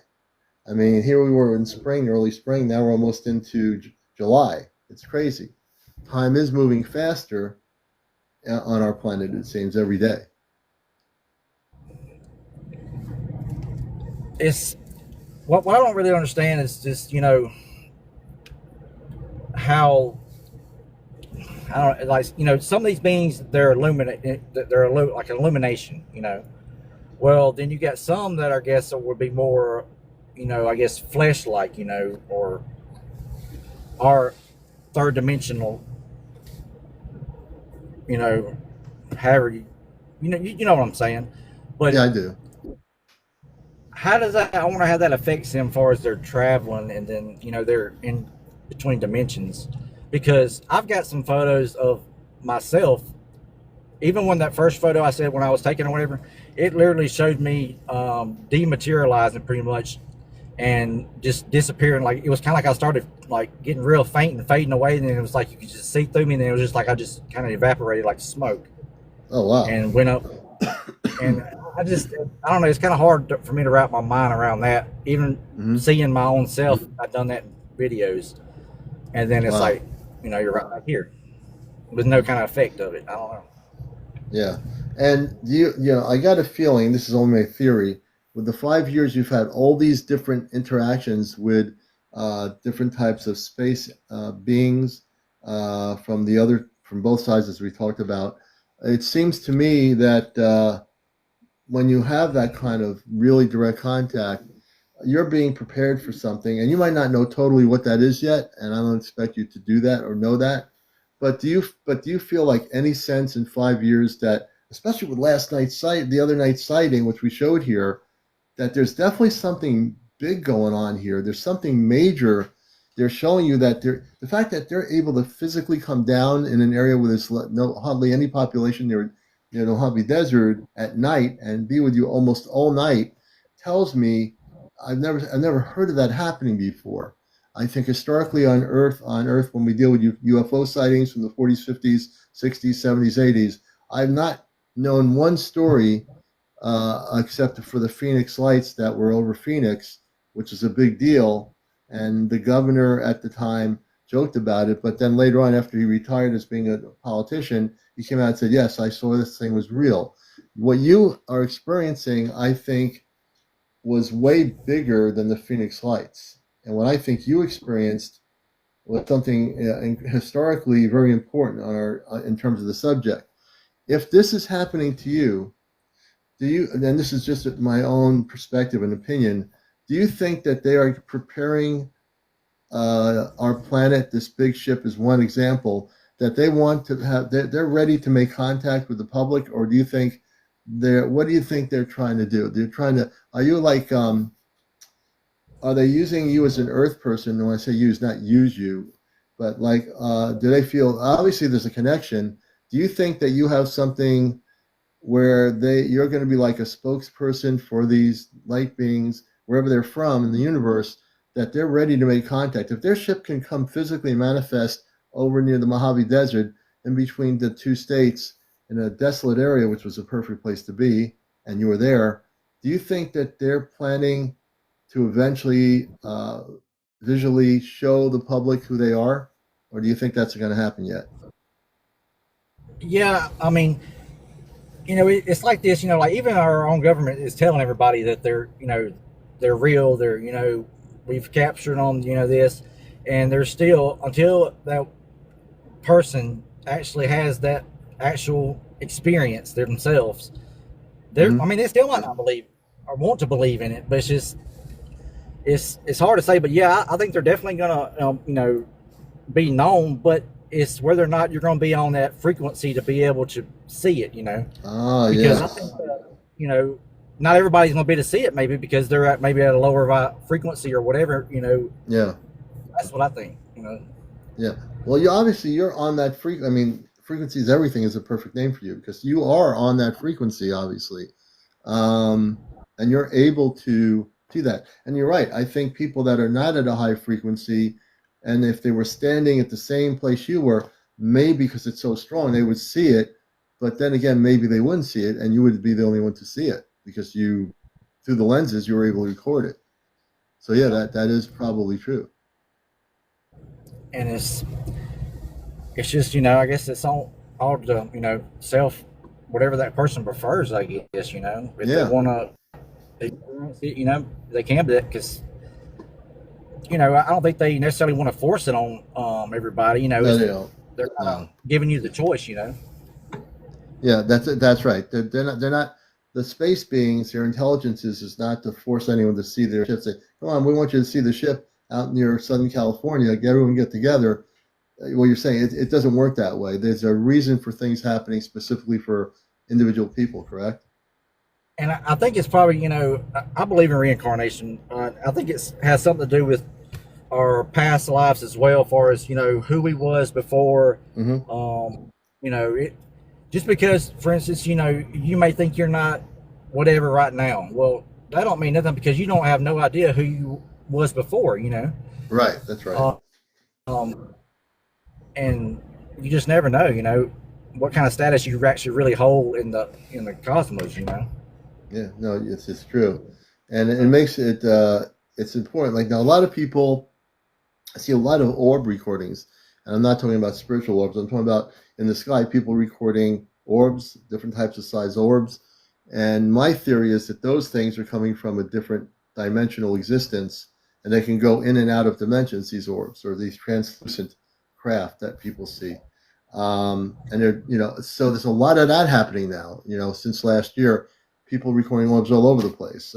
I mean, here we were in spring, early spring. Now we're almost into July. It's crazy. Time is moving faster on our planet, it seems, every day. It's what I don't really understand is just, how I don't like, some of these beings, they're like an illumination, Well, then you got some that I guess would be more, I guess flesh-like, or are third dimensional, however you know what I'm saying. But yeah, I do. How does that? I wonder how that affects them as far as they're traveling, and then they're in between dimensions. Because I've got some photos of myself. Even when that first photo I said when I was taking or whatever, it literally showed me dematerializing pretty much, and just disappearing. Like it was kind of like I started like getting real faint and fading away, and then it was like you could just see through me, and then it was just like I just kind of evaporated like smoke. Oh wow! And went up, and I don't know. It's kind of hard for me to wrap my mind around that. Even seeing my own self, I've done that in videos, and then it's like you're right back here with no kind of effect of it. I don't know. Yeah. And I got a feeling, this is only my theory, with the 5 years you've had all these different interactions with different types of space beings from both sides, as we talked about. It seems to me that when you have that kind of really direct contact, you're being prepared for something, and you might not know totally what that is yet, and I don't expect you to do that or know that. But do you feel like any sense in 5 years that, especially with the other night's sighting, which we showed here, that there's definitely something big going on here. There's something major. They're showing you that the fact that they're able to physically come down in an area where there's no hardly any population near the Mojave Desert at night and be with you almost all night tells me I've never heard of that happening before. I think historically on Earth, when we deal with UFO sightings from the 40s, 50s, 60s, 70s, 80s, I've not known one story except for the Phoenix lights that were over Phoenix, which is a big deal. And the governor at the time joked about it, but then later on, after he retired as being a politician, he came out and said, "Yes, I saw this thing was real." What you are experiencing, I think, was way bigger than the Phoenix lights. And what I think you experienced was something historically very important in terms of the subject. If this is happening to you, and this is just my own perspective and opinion, do you think that they are preparing our planet, this big ship is one example, that they want to have, they're ready to make contact with the public? Or do you think what do you think they're trying to do? Are you like, are they using you as an Earth person? And when I say use, not use you, but like, do they feel, obviously there's a connection. Do you think that you have something where you're going to be like a spokesperson for these light beings, wherever they're from in the universe, that they're ready to make contact? If their ship can come physically manifest over near the Mojave Desert in between the two states in a desolate area, which was a perfect place to be, and you were there, do you think that they're planning to eventually visually show the public who they are? Or do you think that's going to happen yet? Yeah, I mean, it's like this. Like even our own government is telling everybody that they're real. We've captured them. This, and they're still, until that person actually has that actual experience themselves. I Mm-hmm. mean, they still might not believe or want to believe in it, but it's hard to say. But yeah, I think they're definitely gonna be known, but it's whether or not you're going to be on that frequency to be able to see it. Ah, Because I think yes. not everybody's going to be able to see it, maybe because they're maybe at a lower frequency or whatever. Yeah. That's what I think. Yeah. Well, you're on that I mean, frequency is everything is a perfect name for you because you are on that frequency, obviously, and you're able to do that. And you're right. I think people that are not at a high frequency, and if they were standing at the same place you were, maybe because it's so strong, they would see it. But then again, maybe they wouldn't see it, and you would be the only one to see it because through the lenses, you were able to record it. So yeah, that is probably true. And it's just I guess it's all the self, whatever that person prefers. I guess if they Yeah. want to, they can do it because I don't think they necessarily want to force it on everybody. No, they don't. They're kind of No. giving you the choice. Yeah, that's right. They're not the space beings. Their intelligences is not to force anyone to see their ship. Say, come on, we want you to see the ship out near Southern California. Everyone get together. What you're saying, it doesn't work that way. There's a reason for things happening specifically for individual people. Correct? And I think it's probably I believe in reincarnation. I think it has something to do with our past lives as well, as far as who we was before. Mm-hmm. It just because, for instance, you may think you're not whatever right now. Well, that don't mean nothing because you don't have no idea who you was before. Right. That's right. Uh, um, and you just never know. What kind of status you actually really hold in the cosmos. Yeah. No, it's true, and it makes it's important. Like now, a lot of people I see a lot of orb recordings, And I'm not talking about spiritual orbs. I'm talking about in the sky, people recording orbs, different types of size orbs. And my theory is that those things are coming from a different dimensional existence, and they can go in and out of dimensions, these orbs or these translucent craft that people see. And they're, so there's a lot of that happening now, since last year, people recording orbs all over the place.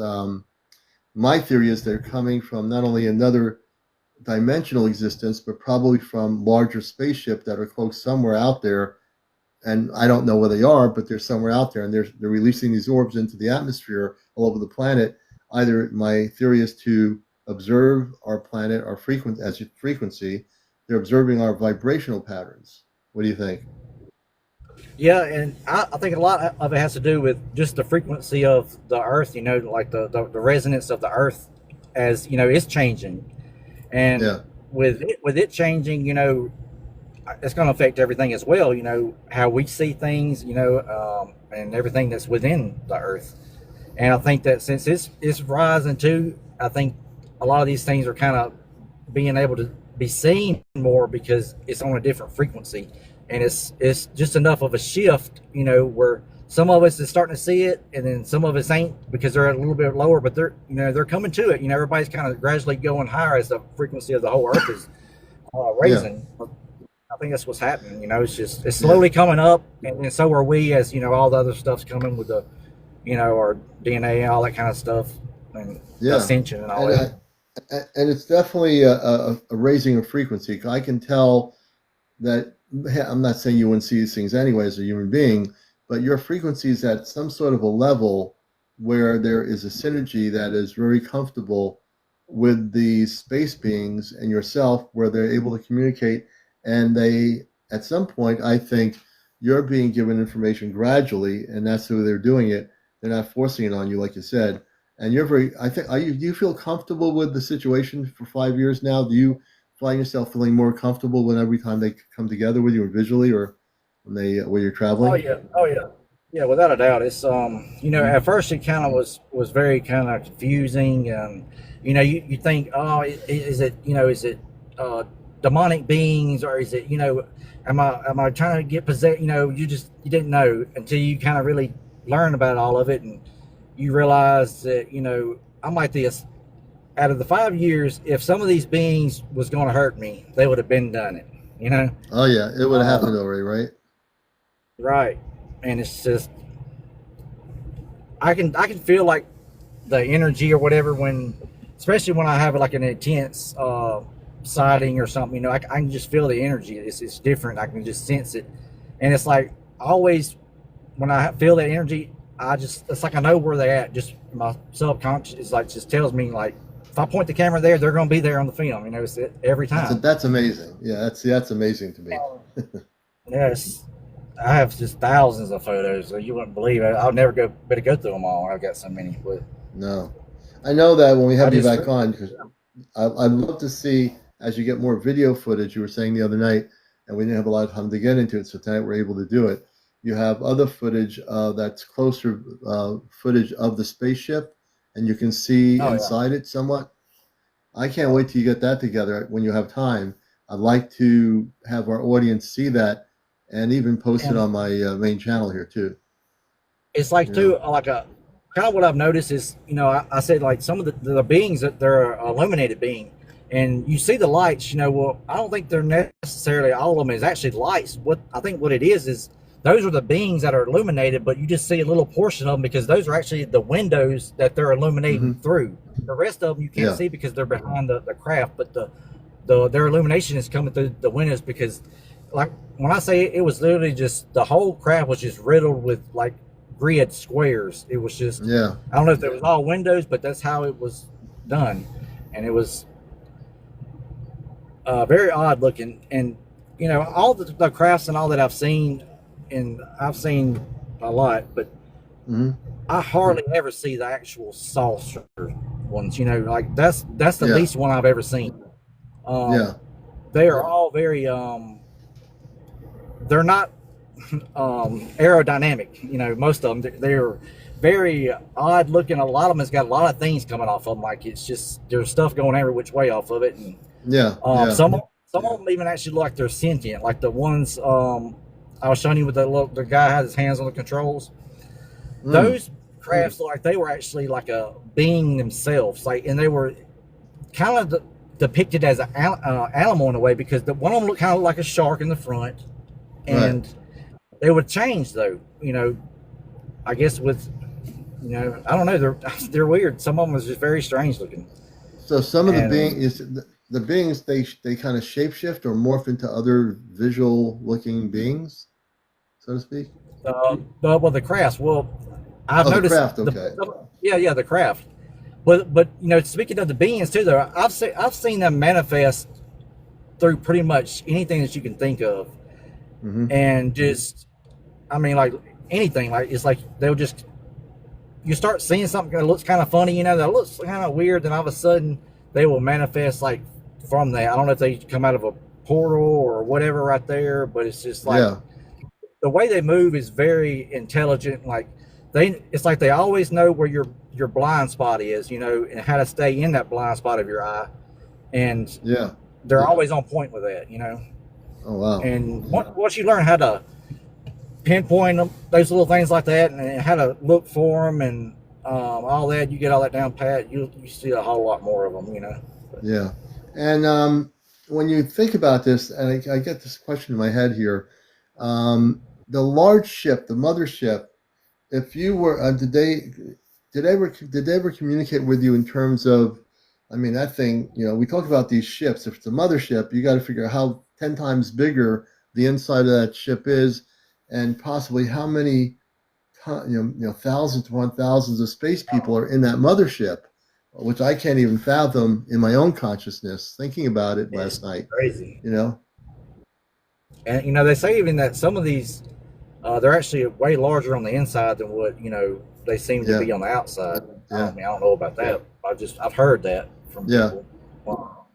My theory is they're coming from not only another dimensional existence, but probably from larger spaceship that are close somewhere out there. And I don't know where they are, but they're somewhere out there, and they're releasing these orbs into the atmosphere all over the planet. Either my theory is to observe our planet, our frequency. They're observing our vibrational patterns. What do you think? Yeah, and I think a lot of it has to do with just the frequency of the Earth. Like the resonance of the Earth, as it's changing, and Yeah, with it changing, it's going to affect everything as well. How we see things, and everything that's within the Earth. And I think that since it's rising too, I think a lot of these things are kind of being able to be seen more because it's on a different frequency, and it's just enough of a shift, where some of us is starting to see it, and then some of us ain't because they're a little bit lower, but they're coming to it. Everybody's kind of gradually going higher as the frequency of the whole Earth is yeah, raising. I think that's what's happening. It's yeah, slowly coming up, and so are we as all the other stuff's coming with the our DNA and all that kind of stuff, and yeah. ascension and all And that. and it's definitely a raising of frequency. I can tell that. I'm not saying you wouldn't see these things anyway as a human being, but your frequency is at some sort of a level where there is a synergy that is very comfortable with the space beings and yourself, where they're able to communicate. And they, at some point, I think you're being given information gradually, and that's who they're doing it. They're not forcing it on you, like you said. And you're very, I think, do you feel comfortable with the situation for 5 years now? Do you find yourself feeling more comfortable when every time they come together with you, or visually, or when you're Oh traveling? yeah, oh yeah, yeah. Without a doubt, it's Mhm. at first it kind of was very kind of confusing, and you think, oh, is it uh, demonic beings, or is it am I trying to get possessed? You didn't know until you kind of really learn about all of it, and you realize that I'm like this. Out of the 5 years, if some of these beings was going to hurt me, they would have been done it. You know, Oh yeah, it would have uh, happened already, right? right? And it's just I can feel like the energy or whatever when, especially when I have like an intense sighting or something. I can just feel the energy. It's different. I can just sense it, and it's like always when I feel that energy, it's like I know where they're at. Just my subconscious is like just tells me like if I point the camera there, they're going to be there on the film. It's every time. That's amazing. Yeah, that's amazing to me. Yes, I have just thousands of photos, so you wouldn't believe it. I'll never better go through them all. I've got so many, but No, I know that when we I have you just back on, because I'd love to see as you get more video footage. You were saying the other night, and we didn't have a lot of time to get into it, so tonight we're able to do it. You have other footage that's closer footage of the spaceship, and you can see oh yeah, inside it somewhat. I can't wait till you get that together when you have time. I'd like to have our audience see that and even post it and on my main channel here too. it's like You too know? like a kind of what I've noticed is I said like some of the beings that they're illuminated being, and you see the lights. Well, I don't think they're necessarily all of them is actually lights. What I think what it is those are the beings that are illuminated, but you just see a little portion of them because those are actually the windows that they're illuminating Hmm. through. The rest of them you can't Yeah. see because they're behind the craft, but their illumination is coming through the windows because like when I say it was literally just the whole craft was just riddled with like grid squares. It was just Yeah. I don't know if it was all windows, but that's how it was done, and it was very odd looking. And all the crafts and all that I've seen, and I've seen a lot, but Hmm. I hardly ever see the actual saucer ones. Like that's the Yeah. least one I've ever seen. Um, Yeah. they are all very they're not aerodynamic. Most of them they're very odd looking. A lot of them has got a lot of things coming off of them. Like it's just there's stuff going every which way off of it, and Yeah. um, Yeah. some some Yeah. of them even actually look like they're sentient, like the ones I was showing you with the guy had his hands on the controls. Mm, Those crafts look like they were actually like a being themselves, like, and they were kind of depicted as an animal in a way because the one of them looked kind of like a shark in the front, right. and they would change though. I guess with I don't know, they're weird. Some of them was just very strange looking, So some of the being and is the beings they kind of shapeshift or morph into other visual looking beings, so to speak. well, the crafts. Well, I've Oh, the noticed craft. Okay. yeah, the craft. But speaking of the beings too, though, I've seen them manifest through pretty much anything that you can think of, Hmm. and just I mean, like anything, like it's like they'll just you start seeing something that looks kind of funny, that looks kind of weird, then all of a sudden they will manifest like from that. I don't know if they come out of a portal or whatever right there, but it's just like Yeah. the way they move is very intelligent. Like it's like they always know where your blind spot is, and how to stay in that blind spot of your eye, and Yeah. they're always on point with that. Oh wow. And once you learn how to pinpoint them, those little things like that, and how to look for them, and all that, you get all that down pat. You see a whole lot more of them. But, Yeah. And when you think about this, and I get this question in my head here, the large ship, the mothership, if you were, did they ever communicate with you in terms of, I mean, that thing, we talk about these ships. If it's a mothership, you got to figure out how 10 times bigger the inside of that ship is, and possibly how many thousands upon thousands of space people are in that mothership, which I can't even fathom in my own consciousness. Thinking about it it's last night, crazy. you know, And they say even that some of these they're actually way larger on the inside than what they seem to yeah, be on the outside. yeah, I don't know about that. I've heard that from yeah, people,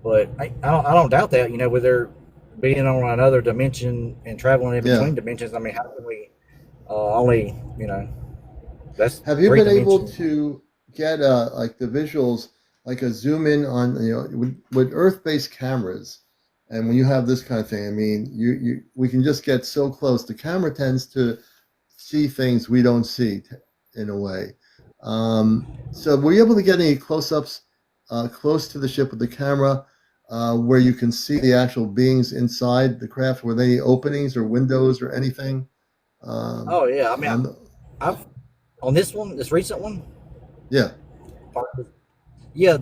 but I don't doubt that. With their being on another dimension and traveling in yeah. between dimensions. I mean, how can we only that's Have you three been able dimensions. to get like the visuals, like a zoom in on with Earth-based cameras, and when you have this kind of thing, I mean, we can just get so close. The camera tends to see things we don't see in a way. So were you able to get any close-ups close to the ship with the camera, where you can see the actual beings inside the craft? Were there any openings or windows or anything? Oh yeah, I mean, On the, I've on this recent one. yeah. Yeah,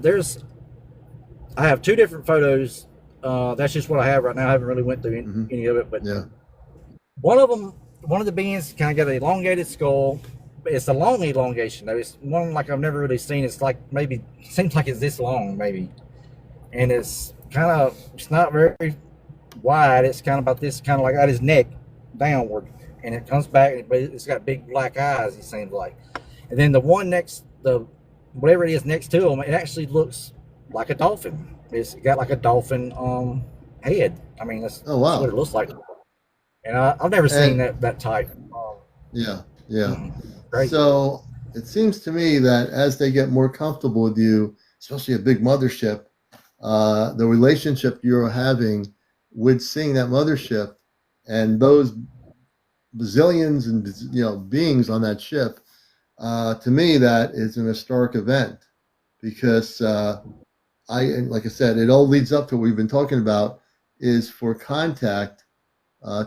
I have two different photos. That's just what I have right now. I haven't really went through Hmm. any of it, but Yeah. one of them, one of the beings kind of got an elongated skull. It's a long elongation though. It's one like I've never really seen. It's like maybe seems like it's this long maybe, and it's not very wide. It's kind of about this, kind of like at his neck downward, and it comes back, but it's got big black eyes. It seems like, and then the one next the whatever it is next to him, it actually looks like a dolphin. It's got like a dolphin head. I mean, Oh that's what it wow. looks like. And I've never seen And that type. yeah, yeah. Crazy. So it seems to me that as they get more comfortable with you, especially a big mothership, the relationship you're having with seeing that mothership and those bazillions and beings on that ship, to me that is an historic event because like I said, it all leads up to what we've been talking about is for contact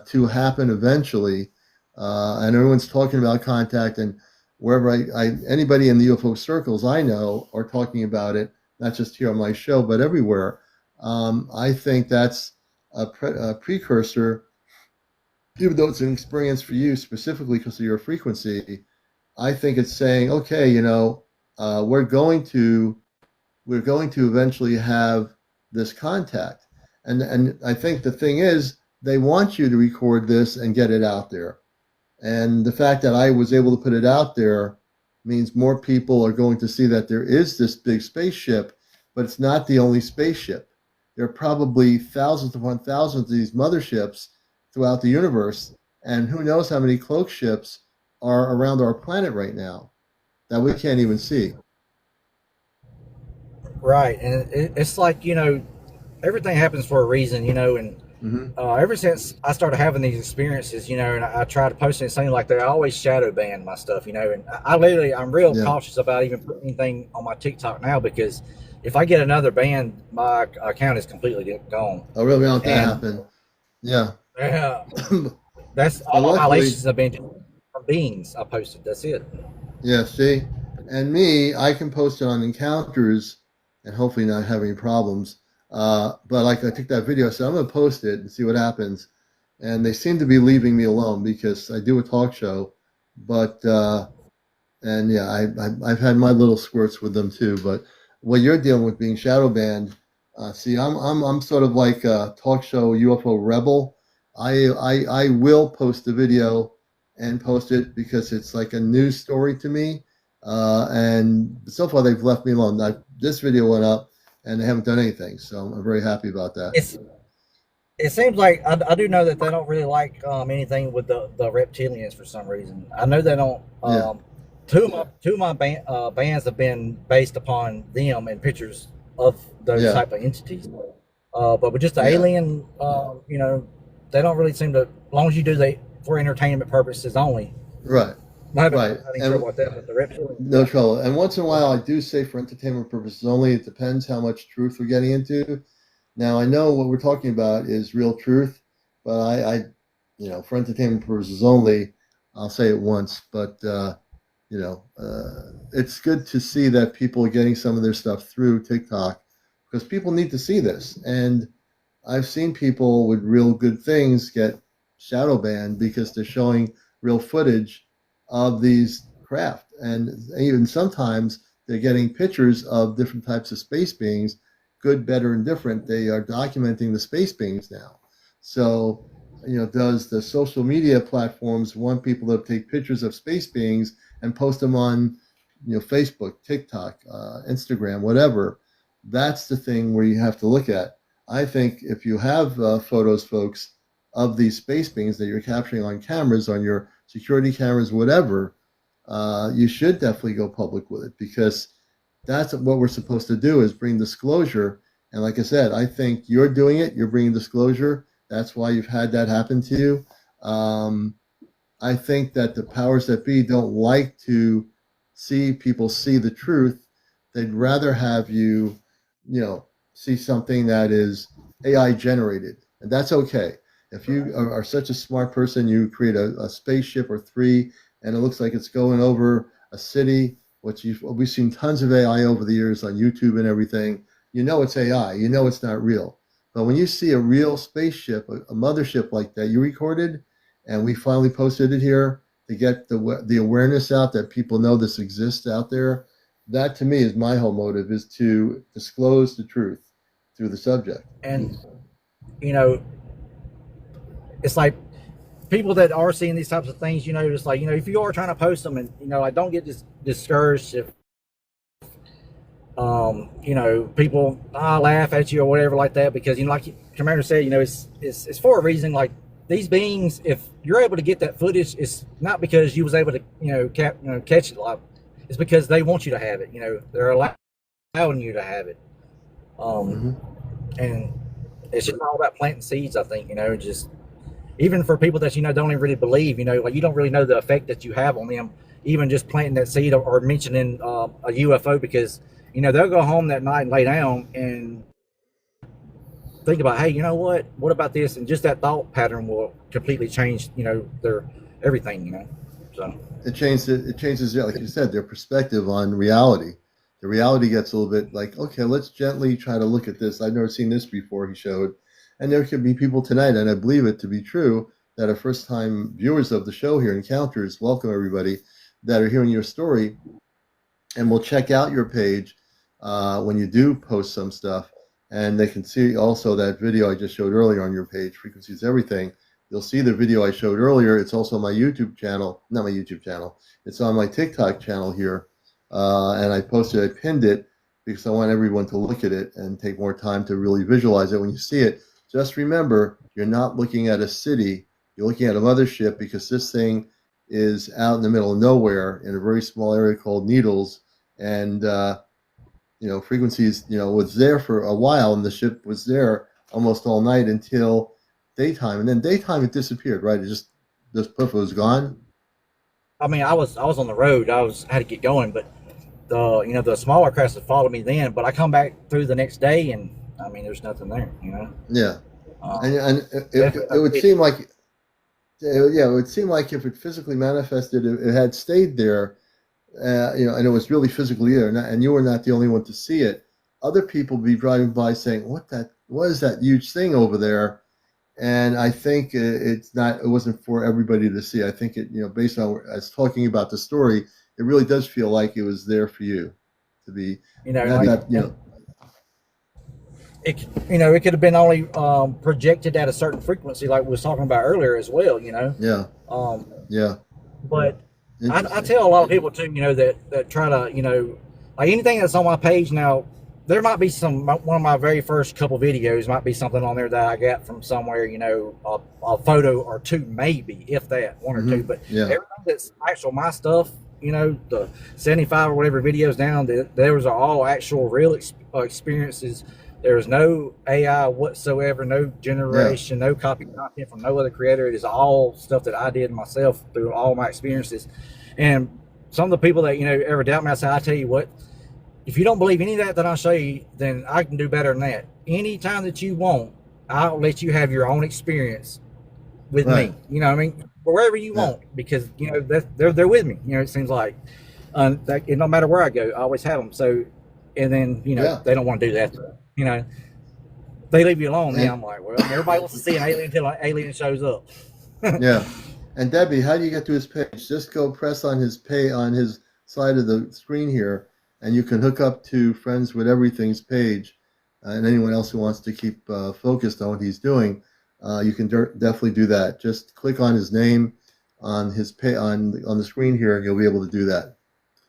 to happen eventually. And everyone's talking about contact, and wherever anybody in the UFO circles I know are talking about it, not just here on my show, but everywhere. I think that's a precursor, even though it's an experience for you specifically because of your frequency. I think it's saying, okay, we're going to eventually have this contact. And I think the thing is they want you to record this and get it out there. And the fact that I was able to put it out there means more people are going to see that there is this big spaceship, but it's not the only spaceship. There are probably thousands upon thousands of these motherships throughout the universe, and who knows how many cloak ships are around our planet right now that we can't even see. Right, and it's like everything happens for a reason, and Hmm. ever since I started having these experiences, and I try to post anything like that, I always shadow ban my stuff, and I literally, I'm real Yeah. cautious about even putting anything on my TikTok now because if I get another ban, my account is completely gone. I really want that And happen. Yeah. uh, that's But all my luckily, violations have been from beings I posted. That's it. yeah, see, and me, I can post it on encounters and hopefully not have any problems. But like I took that video, I said I'm gonna post it and see what happens. And they seem to be leaving me alone because I do a talk show, but and yeah, I've had my little squirts with them too. But what you're dealing with being shadow banned, see, I'm sort of like a talk show UFO rebel. I will post the video and post it because it's like a news story to me. And so far they've left me alone. This video went up and they haven't done anything, so I'm very happy about that. It's it seems like I do know that they don't really like anything with the reptilians for some reason. I know they don't. Yeah, Two of my bands have been based upon them and pictures of those yeah, type of entities. But with just the yeah. alien, they don't really seem to. As long as you do they for entertainment purposes only, Right, I haven't right. had any And trouble with that. But the reptilians, no yeah, trouble. And once in a while, I do say for entertainment purposes only. It depends how much truth we're getting into. Now, I know what we're talking about is real truth, but for entertainment purposes only, I'll say it once. But it's good to see that people are getting some of their stuff through TikTok because people need to see this. And I've seen people with real good things get shadow banned because they're showing real footage of these craft. And even sometimes they're getting pictures of different types of space beings, good, better, and different. They are documenting the space beings now. So, does the social media platforms want people to take pictures of space beings and post them on, Facebook, TikTok, Instagram, whatever? That's the thing where you have to look at. I think if you have photos, folks, of these space beings that you're capturing on cameras, on your security cameras, whatever, you should definitely go public with it because that's what we're supposed to do is bring disclosure. And like I said, I think you're doing it. You're bringing disclosure. That's why you've had that happen to you. Um, I think that the powers that be don't like to see people see the truth. They'd rather have you, see something that is AI generated, and that's okay. If you are such a smart person, you create a spaceship or three, and it looks like it's going over a city, which we've seen tons of AI over the years on YouTube and everything. You know it's AI. You know it's not real. But when you see a real spaceship, a mothership like that, you recorded and we finally posted it here to get the awareness out that people know this exists out there. That to me is my whole motive is to disclose the truth through the subject. and you know, it's like people that are seeing these types of things, just like if you are trying to post them, and like don't get discouraged if people laugh at you or whatever like that because like Commander said, it's for a reason. Like these beings, if you're able to get that footage, it's not because you was able to catch it. Like it's because they want you to have it. They're allowing you to have it. Um, Mm-hmm. and it's just all about planting seeds. I think just even for people that don't even really believe, like you don't really know the effect that you have on them. Even just planting that seed or mentioning a UFO because they'll go home that night and lay down and think about, hey, what about this? And just that thought pattern will completely change, their everything. So It changes, yeah, like you said, their perspective on reality. The reality gets a little bit like, okay, let's gently try to look at this. I've never seen this before, he showed. And there could be people tonight, and I believe it to be true, that are first time viewers of the show here, Encounters. Welcome, everybody, that are hearing your story and will check out your page when you do post some stuff. And they can see also that video I just showed earlier on your page, Frequencies Everything. You'll see the video I showed earlier. It's also on my YouTube channel, not my YouTube channel. It's on my TikTok channel here. And I pinned it because I want everyone to look at it and take more time to really visualize it. When you see it, just remember, you're not looking at a city. You're looking at a mothership because this thing is out in the middle of nowhere in a very small area called Needles. And frequencies, was there for a while, and the ship was there almost all night until daytime, and then daytime it disappeared, right? It just poof, it was gone. I mean, I was on the road. I had to get going, but the smaller crafts had followed me then. But I come back through the next day, and I mean, there's nothing there. Yeah, and it would Definitely. seem like, yeah, it would seem like if it physically manifested, it had stayed there, and it was really physically there, and you were not the only one to see it. Other people would be driving by saying, What is that huge thing over there?" And I think it wasn't for everybody to see. I think based on us talking about the story, it really does feel like it was there for you to be, not Like, that, and it could have been only projected at a certain frequency, like we was talking about earlier as well. yeah, Um, yeah, but I interesting. tell a lot of people too, that try to, like anything that's on my page now. There might be one of my very first couple videos might be something on there that I got from somewhere, a photo or two, maybe, if that, one or two. But Yeah, everything that's actual my stuff, the 75 or whatever videos down, those are all actual real experiences. There's no AI whatsoever, no yeah, generation, no copy content from no other creator. It is all stuff that I did myself through all my experiences. And some of the people that, ever doubt me, I say, I tell you what, if you don't believe any of that I show you, then I can do better than that. Anytime that you want, I'll let you have your own experience with right, me. You know what I mean? Wherever you yeah, want, because they're with me. It seems like, it no matter where I go, I always have them. So, and then yeah, they don't want to do that. You know, they leave you alone. Then and I'm like, well, everybody wants to see an alien until an alien shows up. yeah. And Debbie, how do you get to his page? Just go press on his on his side of the screen here, and you can hook up to Friends with Everything's page, and anyone else who wants to keep focused on what he's doing, you can definitely do that. Just click on his name on his on the screen here, and you'll be able to do that.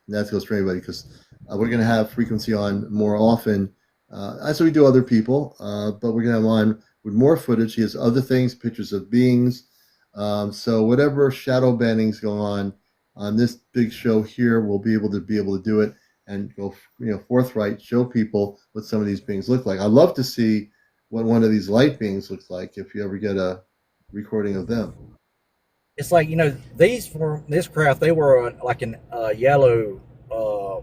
And that goes for anybody because we're going to have frequency on more often, as we do other people, but we're going to have on with more footage. He has other things, pictures of beings. So whatever shadow banning's going on this big show here, we'll be able to do it and go, forthright, show people what some of these beings look like. I'd love to see what one of these light beings looks like if you ever get a recording of them. It's like these for this craft, they were like an yellow uh,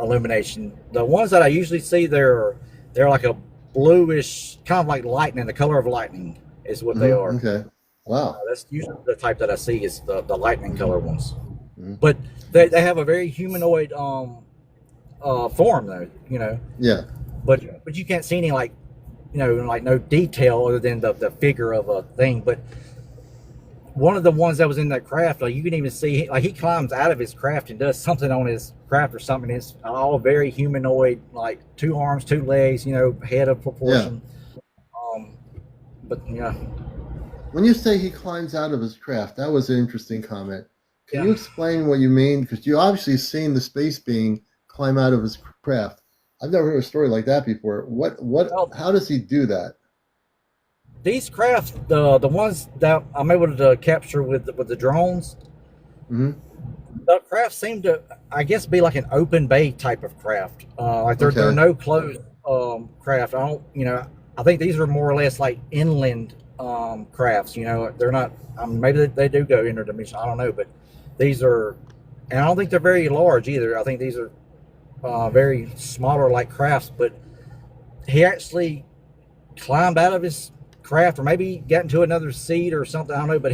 illumination. The ones that I usually see, they're like a bluish, kind of like lightning. The color of lightning is what they are. Okay. Wow. That's usually the type that I see is the lightning color ones. Hmm. But they have a very humanoid form though. Yeah. But you can't see any like like no detail other than the figure of a thing. But one of the ones that was in that craft, like you can even see, like he climbs out of his craft and does something on his craft or something. It's all very humanoid, like two arms, two legs, head of Yeah. proportion. Um, but yeah, When you say he climbs out of his craft, that was an interesting comment. Can yeah. you explain what you mean? Because you obviously seen the space being climb out of his craft. I've never heard a story like that before. Well, How does he do that? these crafts, the ones that I'm able to capture with the drones, Hmm. the crafts seem to, I guess, be like an open bay type of craft. Like they're Okay. no closed craft. I don't, I think these are more or less like inland crafts. They're not. Maybe they do go interdimensional. I don't know, but these are, and I don't think they're very large either. I think these are very smaller like crafts. But he actually climbed out of his craft, or maybe got into another seat or something. I don't know, but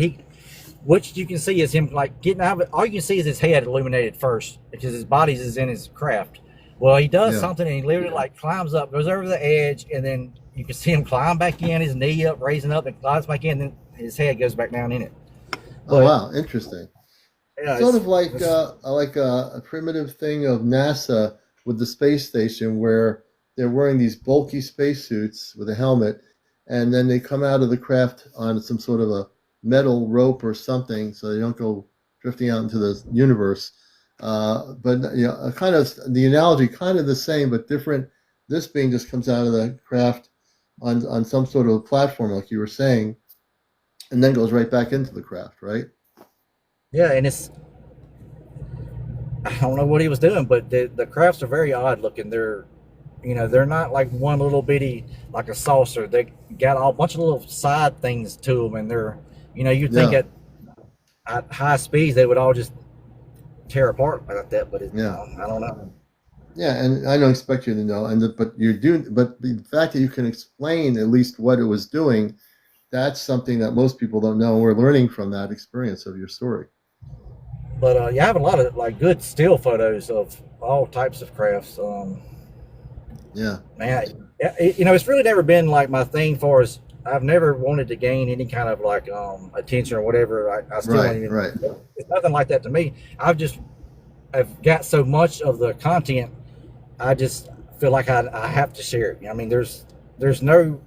what you can see is him like getting out of it. All you can see is his head illuminated first because his body is in his craft. Well, he does Yeah. something and he literally like climbs up, goes over the edge, and then you can see him climb back in, his knee up, raising up, and climbs back in. Then his head goes back down in it. Oh But wow, interesting. yeah, Sort of like it's a primitive thing of NASA with the space station where they're wearing these bulky spacesuits with a helmet, and then they come out of the craft on some sort of a metal rope or something, so they don't go drifting out into the universe. But kind of the analogy, kind of the same but different. This being just comes out of the craft on some sort of platform, like you were saying, and then goes right back into the craft, right? yeah, and I don't know what he was doing, but the crafts are very odd looking. They're They're not like one little bitty like a saucer. They got a bunch of little side things to them, and they're you'd think Yeah, at high speeds they would all just tear apart like that, but yeah, I don't know. yeah. And I don't expect you to know, but you're doing. But the fact that you can explain at least what it was doing, that's something that most people don't know. We're learning from that experience of your story. But you have a lot of like good still photos of all types of crafts. Yeah, Man, it's really never been like my thing. For as I've never wanted to gain any kind of like attention or whatever. I still don't right, even. right. It's nothing like that to me. I've got so much of the content. I just feel like I have to share it. I mean, there's no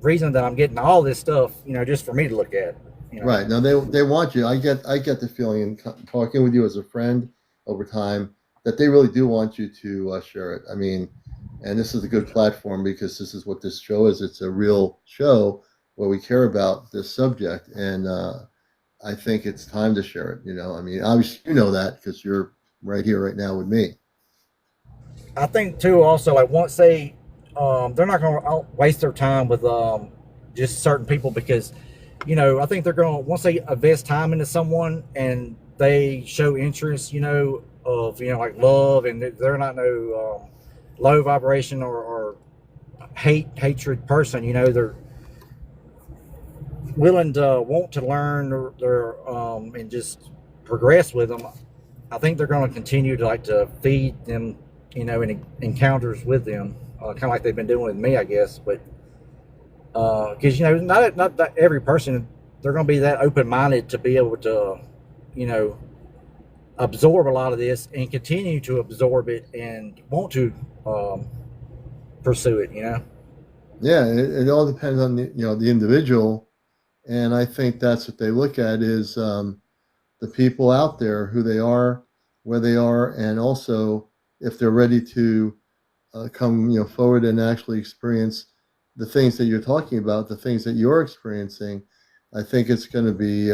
reason that I'm getting all this stuff, just for me to look at. You know, Right. Now they want you. I get the feeling in talking with you as a friend over time that they really do want you to share it. I mean, and this is a good platform because this is what this show is. It's a real show where we care about this subject, and I think it's time to share it. I mean, obviously you know that because you're right here right now with me. I think too. Also, like once they're not going to waste their time with just certain people because, I think they're going to once they invest time into someone and they show interest, of like love, and they're not no low vibration or hatred person. They're willing to want to learn and just progress with them. I think they're going to continue to like to feed them, in encounters with them, kind of like they've been doing with me, I guess. But because not that every person they're going to be that open minded to be able to, you know, absorb a lot of this and continue to absorb it and want to um, pursue it. Yeah, it all depends on the individual, and I think that's what they look at is the people out there, who they are, where they are, and also if they're ready to come forward and actually experience the things that you're talking about, the things that you're experiencing. I think it's going to be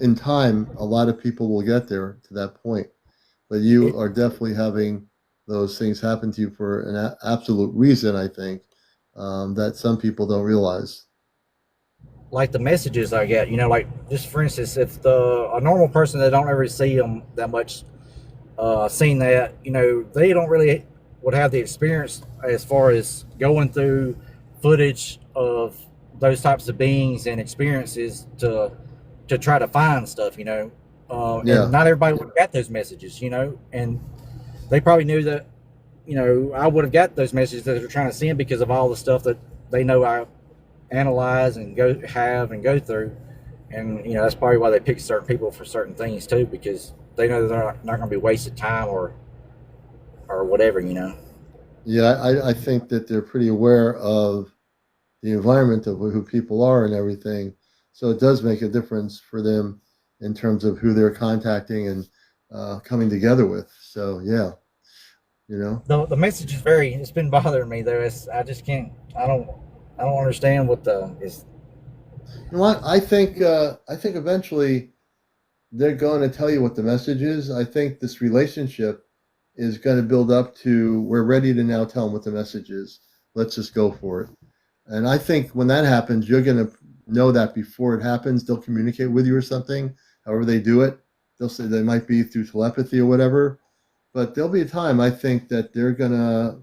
in time. A lot of people will get there to that point, but you It are definitely having those things happen to you for an absolute reason. I think that some people don't realize. like the messages I get, like just for instance, if the a normal person that don't ever see them that much seen that, they don't really would have the experience as far as going through footage of those types of beings and experiences to try to find stuff, and Yeah, not everybody would have got those messages, and they probably knew that, I would have got those messages that they're trying to send because of all the stuff that they know I analyze and go through, and that's probably why they pick certain people for certain things too, because they know they're not going to be wasted time or whatever. yeah. I think that they're pretty aware of the environment of who people are and everything. So it does make a difference for them in terms of who they're contacting and coming together with. So yeah, you know. The message is very. It's been bothering me though. I just can't. I don't understand what the is. You know what? I think eventually they're going to tell you what the message is. I think this relationship is going to build up to we're ready to now tell them what the message is. Let's just go for it. And I think when that happens, you're going to know that before it happens. They'll communicate with you or something. However they do it, they'll say they might be through telepathy or whatever. But there'll be a time I think that they're gonna,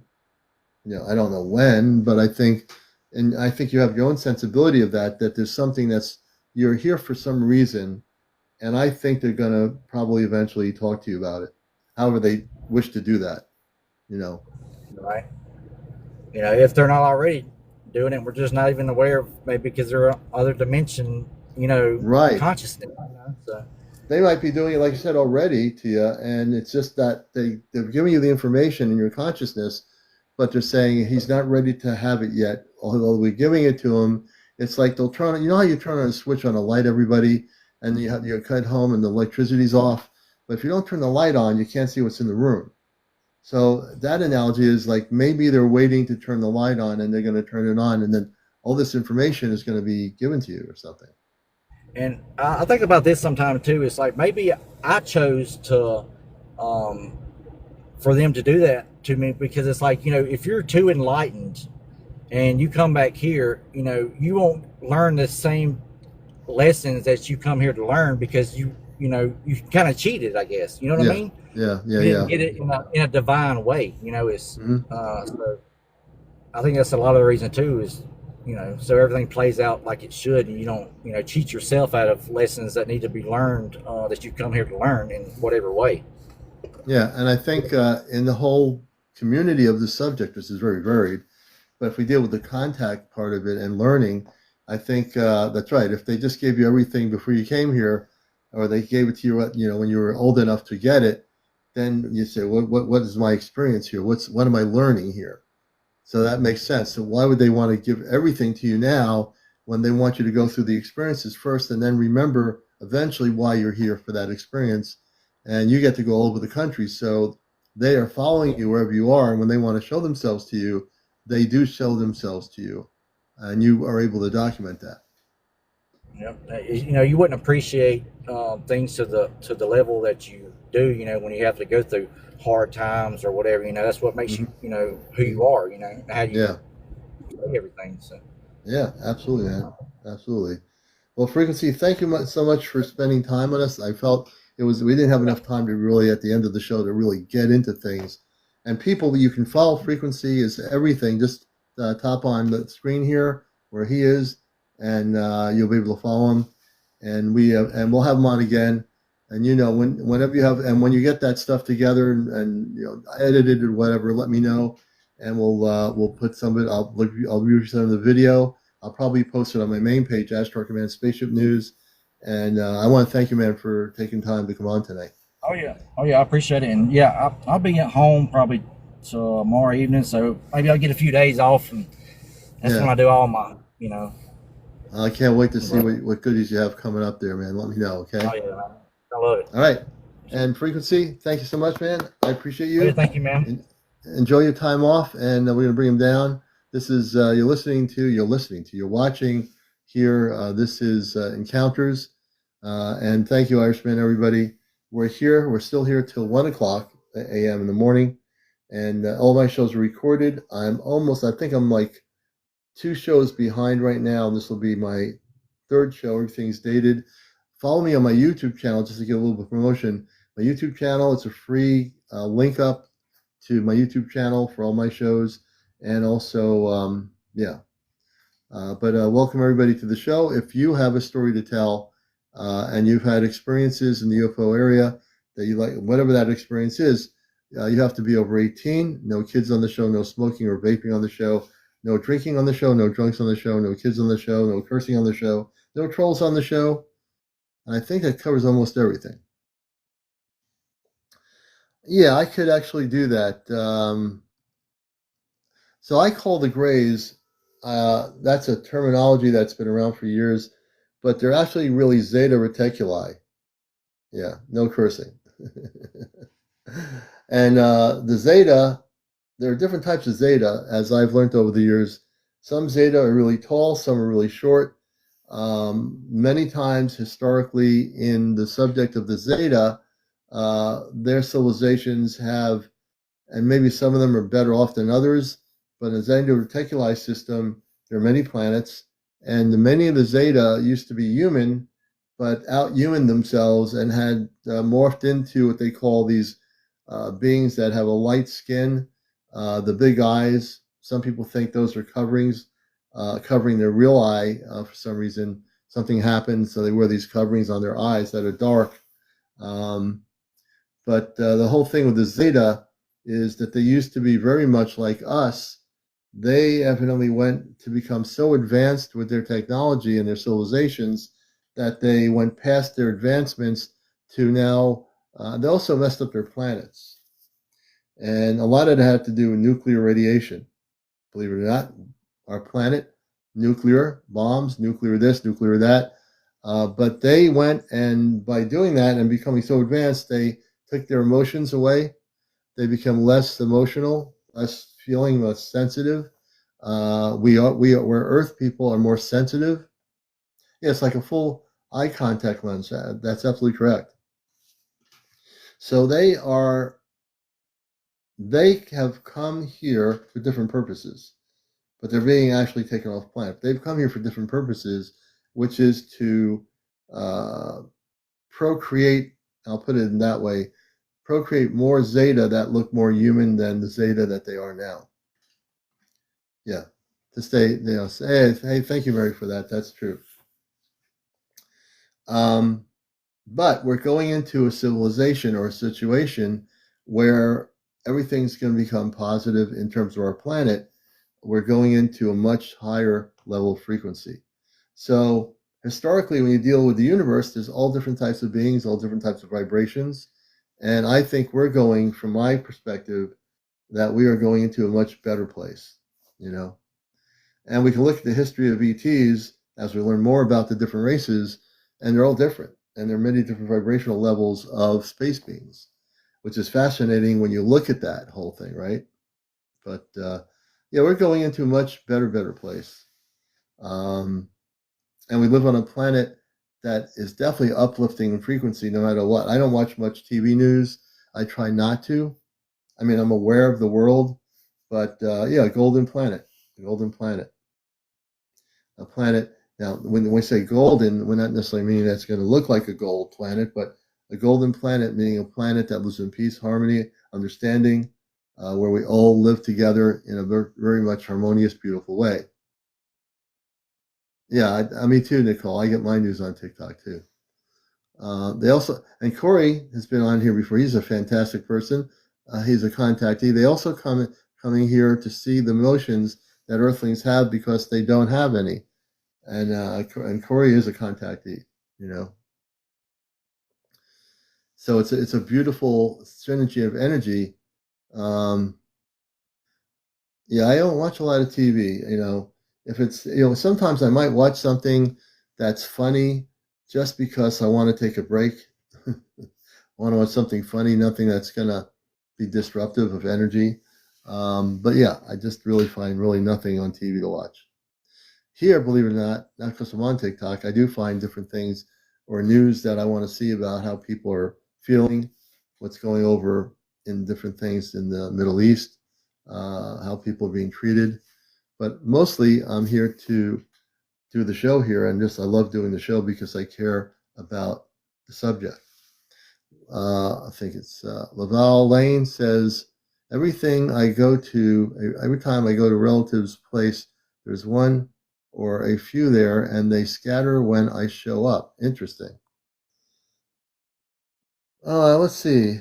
I don't know when, but I think you have your own sensibility of that. That there's something that's you're here for some reason, and I think they're gonna probably eventually talk to you about it. However they wish to do that, you know. Right? If they're not already doing it, we're just not even aware of, maybe because there are other dimension, Right. consciousness. So They might be doing it, like I said, already to you, and it's just that they're giving you the information in your consciousness, but they're saying he's not ready to have it yet. Although we're giving it to him, it's like they'll turn on. You know how you turn on a switch on a light, everybody, and you cut home and the electricity's off. But if you don't turn the light on, you can't see what's in the room. So that analogy is like maybe they're waiting to turn the light on, and they're going to turn it on, and then all this information is going to be given to you or something. and I think about this sometime too. It's like maybe I chose to, um, for them to do that to me because it's like, if you're too enlightened and you come back here, you won't learn the same lessons that you come here to learn because you kind of cheated, I guess. You know what I Yeah, mean? yeah, yeah, You didn't yeah. get it in a divine way. It's Hmm. so I think that's a lot of the reason too is so everything plays out like it should, and you don't cheat yourself out of lessons that need to be learned that you come here to learn in whatever way. Yeah, and I think in the whole community of the subject, which is very varied, but if we deal with the contact part of it and learning, I think that's right. If they just gave you everything before you came here, or they gave it to you, when you were old enough to get it, then you say, what is my experience here? What am I learning here? So that makes sense. So why would they want to give everything to you now when they want you to go through the experiences first and then remember eventually why you're here for that experience? And you get to go all over the country. So they are following you wherever you are. And when they want to show themselves to you, they do show themselves to you. And you are able to document that. You wouldn't appreciate things to the level that you do. When you have to go through hard times or whatever. That's what makes you Hmm. who you are. How you Yeah. say everything. So Yeah, absolutely, man. Absolutely. Well, Frequency, thank you so much for spending time with us. I felt we didn't have enough time to really, at the end of the show, to really get into things. And people, you can follow Frequency is everything. Just tap on the screen here where he is, and you'll be able to follow him. And we'll have him on again. And whenever you have, and when you get that stuff together and edited or whatever, let me know, and we'll put some of it. I'll review some of the video. I'll probably post it on my main page, Astro Command Spaceship News. And I want to thank you, man, for taking time to come on tonight. oh yeah, I appreciate it, and yeah, I'll be at home probably tomorrow evening, so maybe I'll get a few days off, and that's when Yeah, I do all my I can't wait to see but, what goodies you have coming up there, man. Let me know, okay? oh yeah, man. I love it. All right. So, And Frequency, thank you so much, man. I appreciate oh yeah, you. thank you, man. Enjoy your time off, and we're going to bring him down. This is you're watching here. This is Encounters, and thank you, Irishman, everybody. We're here. We're still here till 1 o'clock a.m. in the morning, and all my shows are recorded. I think I'm like 2 shows behind right now. This will be my third show. Everything's dated. Follow me on my YouTube channel just to get a little bit of promotion. My YouTube channel, it's a free link up to my YouTube channel for all my shows. And also, yeah. But welcome everybody to the show. If you have a story to tell and you've had experiences in the UFO area that you like, whatever that experience is, you have to be over 18. No kids on the show, no smoking or vaping on the show, no drinking on the show, no drunks on the show, no kids on the show, no cursing on the show, no trolls on the show. And I think that covers almost everything. Yeah, I could actually do that. So I call the grays, that's a terminology that's been around for years, but they're actually really zeta reticuli. Yeah, no cursing. And the zeta, there are different types of zeta, as I've learned over the years. Some zeta are really tall, some are really short. Many times, historically, in the subject of the zeta, their civilizations have, and maybe some of them are better off than others. But in the Zeta Reticuli system, there are many planets, and many of the Zeta used to be human, but out-humaned themselves and had morphed into what they call these beings that have a light skin, the big eyes. Some people think those are coverings, covering their real eye for some reason. Something happened, so they wear these coverings on their eyes that are dark. Um, but the whole thing with the Zeta is that they used to be very much like us. They evidently went to become so advanced with their technology and their civilizations that they went past their advancements to now, they also messed up their planets. And a lot of it had to do with nuclear radiation. Believe it or not, our planet, nuclear bombs, nuclear this, nuclear that. But they went, and by doing that and becoming so advanced, they took their emotions away. They become less emotional, less feeling, less sensitive. We're Earth people are more sensitive. Yeah, it's like a full eye contact lens. That's absolutely correct. So they are they have come here for different purposes, but they're being actually taken off planet. They've come here for different purposes, which is to uh, procreate. I'll put it in that way: procreate more Zeta that look more human than the Zeta that they are now. Yeah, to stay. Hey, thank you, Mary, for that. That's true. Um, but we're going into a civilization or a situation where everything's going to become positive in terms of our planet. We're going into a much higher level of frequency. So historically, when you deal with the universe, there's all different types of beings, all different types of vibrations. And I think we're going, from my perspective, that we are going into a much better place, you know. And we can look at the history of ETs as we learn more about the different races, and they're all different. And there are many different vibrational levels of space beings, which is fascinating when you look at that whole thing, right? But yeah, we're going into a much better place. Um, and we live on a planet that is definitely uplifting in frequency no matter what. I don't watch much TV news. I try not to. I mean, I'm aware of the world, but yeah, golden planet, golden planet, a planet. Now, when we say golden, we're not necessarily meaning that's going to look like a gold planet, but a golden planet meaning a planet that lives in peace, harmony, understanding, where we all live together in a very much harmonious, beautiful way. Yeah, me too, Nicole. I get my news on TikTok too. They also, and Corey has been on here before. He's a fantastic person. He's a contactee. They also coming here to see the emotions that Earthlings have because they don't have any. And Corey is a contactee. You know, so it's a beautiful synergy of energy. Um, yeah, I don't watch a lot of TV. You know, if it's sometimes I might watch something that's funny just because I want to take a break. I want to watch something funny, nothing that's gonna be disruptive of energy. But yeah, I just really find really nothing on TV to watch. Here, believe it or not because I'm on TikTok, I do find different things or news that I want to see about how people are feeling, what's going over in different things in the Middle East, how people are being treated. But mostly, I'm here to do the show here, and just I love doing the show because I care about the subject. I think it's Laval Lane says everything I go to, every time I go to relatives' place, there's one or a few there, and they scatter when I show up. Interesting. Let's see.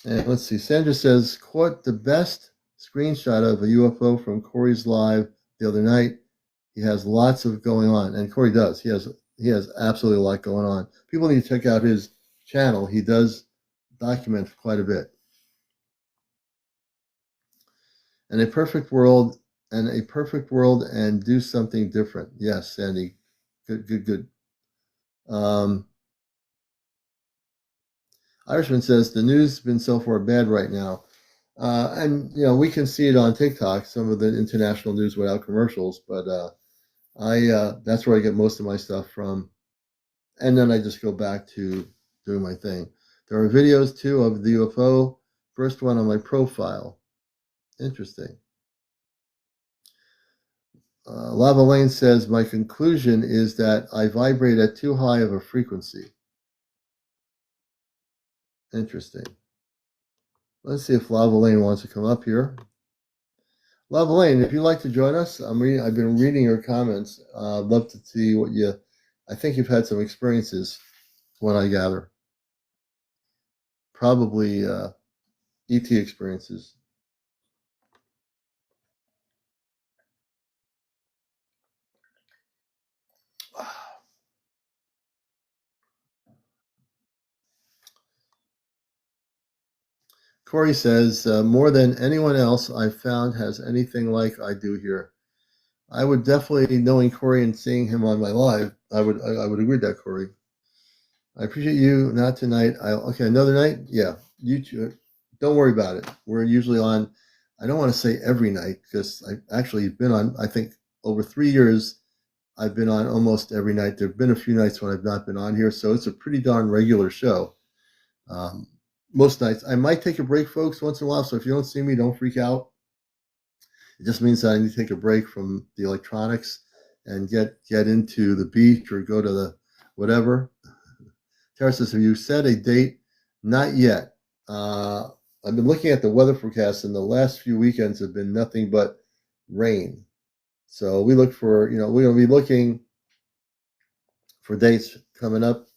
And let's see. Sandra says, caught the best screenshot of a UFO from Corey's live the other night. He has lots of going on, and Corey does. He has absolutely a lot going on. People need to check out his channel. He does document quite a bit. And a perfect world, and do something different. Yes, Sandy. Good. Um, Irishman says the news has been so far bad right now. And we can see it on TikTok, some of the international news without commercials, but I that's where I get most of my stuff from. And then I just go back to doing my thing. There are videos too of the UFO. First one on my profile. Interesting. Lava Lane says, my conclusion is that I vibrate at too high of a frequency. Interesting. Let's see if Lava Lane wants to come up here. Lava Lane, if you'd like to join us, I've been reading your comments. I'd love to see I think you've had some experiences, what I gather. Probably ET experiences. Corey says, more than anyone else I've found has anything like I do here. I would definitely, knowing Corey and seeing him on my live, I would agree with that, Corey. I appreciate you. Not tonight. Okay, another night. Yeah, you don't worry about it. We're usually on. I don't want to say every night because I actually been on. I think over 3 years, I've been on almost every night. There've been a few nights when I've not been on here, so it's a pretty darn regular show. Um, most nights. I might take a break, folks, once in a while. So if you don't see me, don't freak out. It just means that I need to take a break from the electronics and get into the beach or go to the whatever. Tara says, have you set a date? Not yet. I've been looking at the weather forecast, and the last few weekends have been nothing but rain. So we look for, we're going to be looking for dates coming up.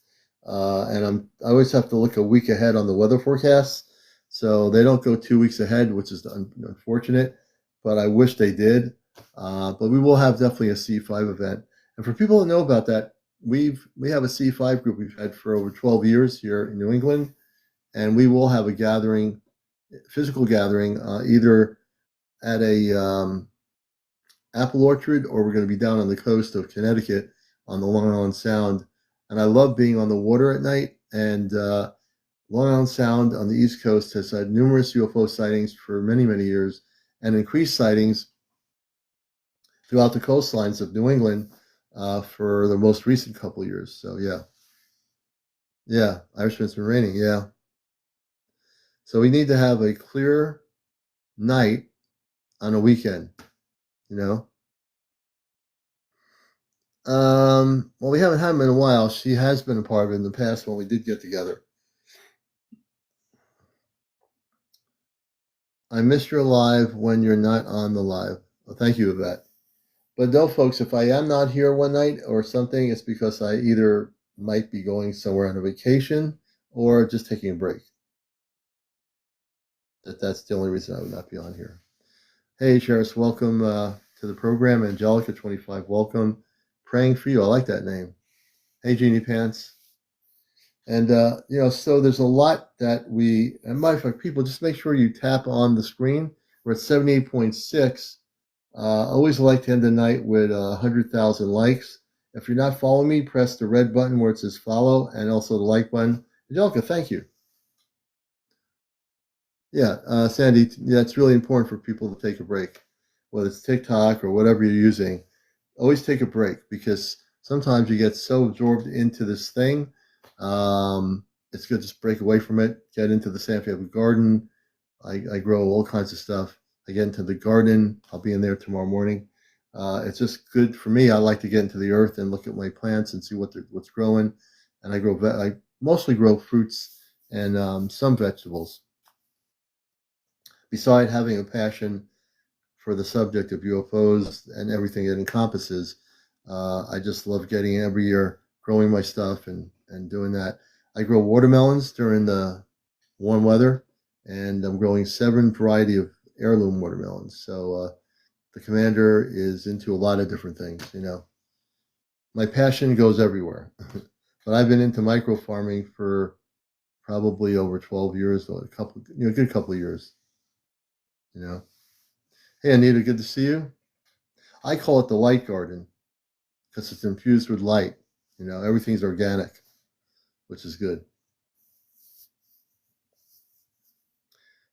And I always have to look a week ahead on the weather forecasts. So they don't go 2 weeks ahead, which is unfortunate, but I wish they did. But we will have definitely a C5 event. And for people to know about that, we have a C5 group we've had for over 12 years here in New England, and we will have a gathering, physical gathering, either at a apple orchard, or we're going to be down on the coast of Connecticut on the Long Island Sound. And I love being on the water at night. And Long Island Sound on the East Coast has had numerous UFO sightings for many, many years, and increased sightings throughout the coastlines of New England for the most recent couple of years. So yeah, Irishman's been raining. Yeah. So we need to have a clear night on a weekend, Well, we haven't had him in a while. She has been a part of it in the past when we did get together. I missed your live when you're not on the live. Well, thank you, Yvette. But no, folks, if I am not here one night or something, it's because I either might be going somewhere on a vacation or just taking a break. That's the only reason I would not be on here. Hey, Sheriff, welcome to the program. Angelica25, welcome. Praying for you. I like that name. Hey, Jeannie Pants. And, so there's a lot that and matter of fact, people, just make sure you tap on the screen. We're at 78.6. I always like to end the night with 100,000 likes. If you're not following me, press the red button where it says follow, and also the like button. Angelica, thank you. Yeah, Sandy, it's really important for people to take a break, whether it's TikTok or whatever you're using. Always take a break, because sometimes you get so absorbed into this thing. It's good to just break away from it, get into the San Diego garden. I grow all kinds of stuff. I get into the garden. I'll be in there tomorrow morning. It's just good for me. I like to get into the earth and look at my plants and see what's growing. And I mostly grow fruits and some vegetables. Besides having a passion for the subject of UFOs and everything it encompasses, I just love getting every year growing my stuff and doing that. I grow watermelons during the warm weather, and I'm growing 7 variety of heirloom watermelons. So the commander is into a lot of different things. My passion goes everywhere. But I've been into micro farming for probably over 12 years, or a good couple of years. Hey, Anita, good to see you. I call it the light garden because it's infused with light. Everything's organic, which is good.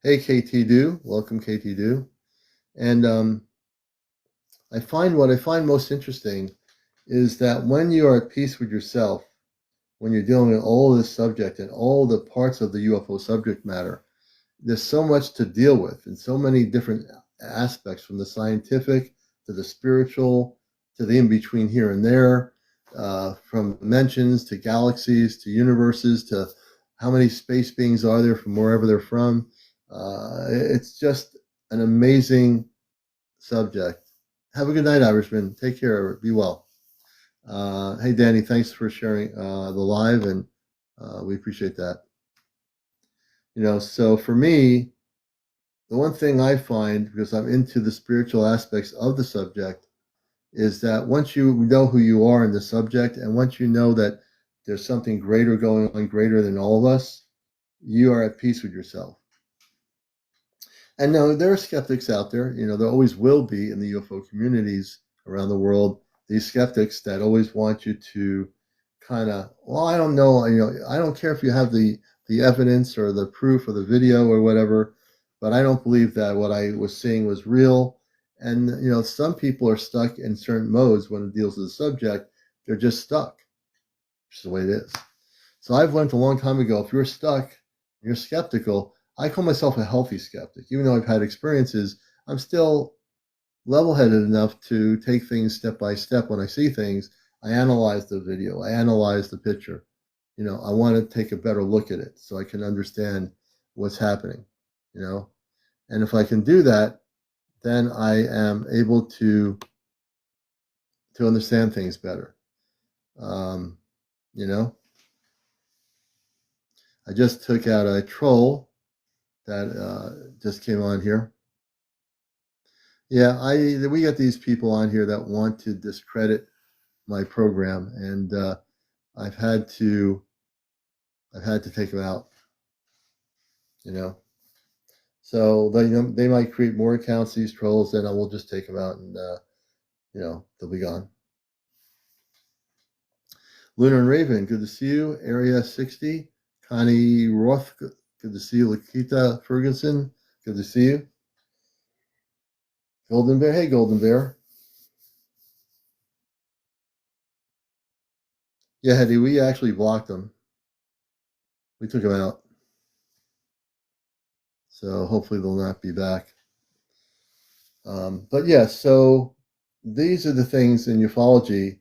Hey, KT Do, welcome, KT Do. And what I find most interesting is that when you are at peace with yourself, when you're dealing with all this subject and all the parts of the UFO subject matter, there's so much to deal with and so many different aspects, from the scientific to the spiritual to the in-between here and there, from dimensions to galaxies to universes to how many space beings are there from wherever they're from. It's just an amazing subject. Have a good night, Irishman. Take care. Be well. Hey, Danny, thanks for sharing the live, and we appreciate that. So for me, the one thing I find, because I'm into the spiritual aspects of the subject, is that once you know who you are in the subject, and once you know that there's something greater going on, greater than all of us, you are at peace with yourself. And now there are skeptics out there, there always will be in the UFO communities around the world, these skeptics that always want you to kind of, well, I don't know, I don't care if you have the evidence or the proof or the video or whatever, but I don't believe that what I was seeing was real. And, some people are stuck in certain modes when it deals with the subject. They're just stuck, which is the way it is. So I've learned a long time ago, if you're stuck you're skeptical. I call myself a healthy skeptic. Even though I've had experiences, I'm still level-headed enough to take things step by step. When I see things, I analyze the video, I analyze the picture. I want to take a better look at it so I can understand what's happening. And if I can do that, then I am able to understand things better. Um, you know, I just took out a troll that just came on here. Yeah, we got these people on here that want to discredit my program, and I've had to take them out. So they might create more accounts, these trolls, then I will just take them out, and they'll be gone. Lunar and Raven, good to see you. Area 60, Connie Roth, good to see you. Lakita Ferguson, good to see you. Golden Bear, hey Golden Bear. Yeah, Hetty, we actually blocked them. We took them out. So hopefully they'll not be back. But yeah, so these are the things in ufology.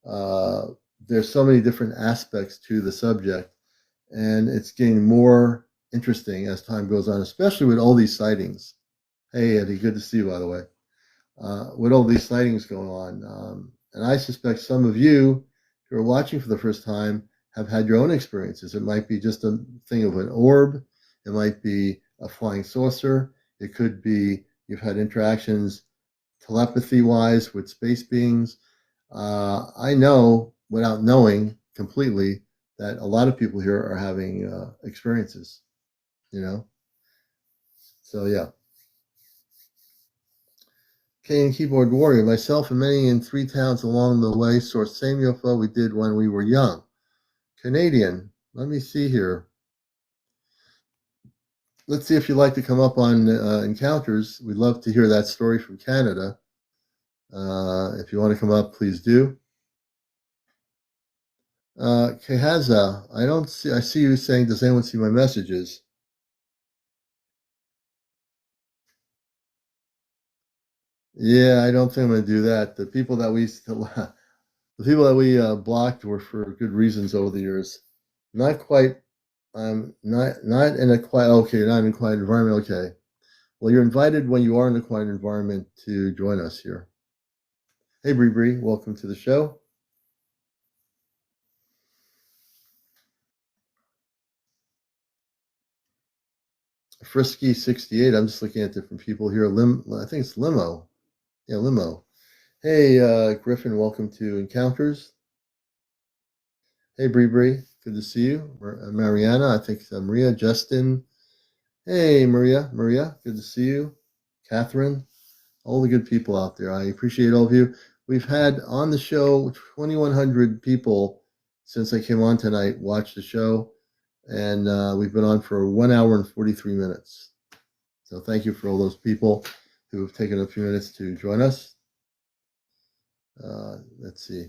There's so many different aspects to the subject, and it's getting more interesting as time goes on, especially with all these sightings. Hey, Eddie, good to see you, by the way. With all these sightings going on. And I suspect some of you who are watching for the first time have had your own experiences. It might be just a thing of an orb. It might be a flying saucer. It could be you've had interactions telepathy-wise with space beings. I know, without knowing completely, that a lot of people here are having experiences, So, yeah. Canadian Keyboard Warrior, myself and many in 3 towns along the way saw the same UFO we did when we were young. Canadian, let me see here. Let's see if you'd like to come up on Encounters. We'd love to hear that story from Canada. If you want to come up, please do. Kehaza, I see you saying, does anyone see my messages? Yeah, I don't think I'm going to do that. The people that we blocked were for good reasons over the years. Not quite. Not in a quiet. Okay, you're not in a quiet environment. Okay. Well, you're invited when you are in a quiet environment to join us here. Hey, Bree, welcome to the show. Frisky 68. I'm just looking at different people here. I think it's Limo. Yeah, Limo. Hey, Griffin, welcome to Encounters. Hey, Bree, good to see you. Mariana, I think Maria, Justin. Hey, Maria, good to see you. Catherine, all the good people out there. I appreciate all of you. We've had on the show 2,100 people since I came on tonight watch the show, and we've been on for 1 hour and 43 minutes. So thank you for all those people who have taken a few minutes to join us. Let's see.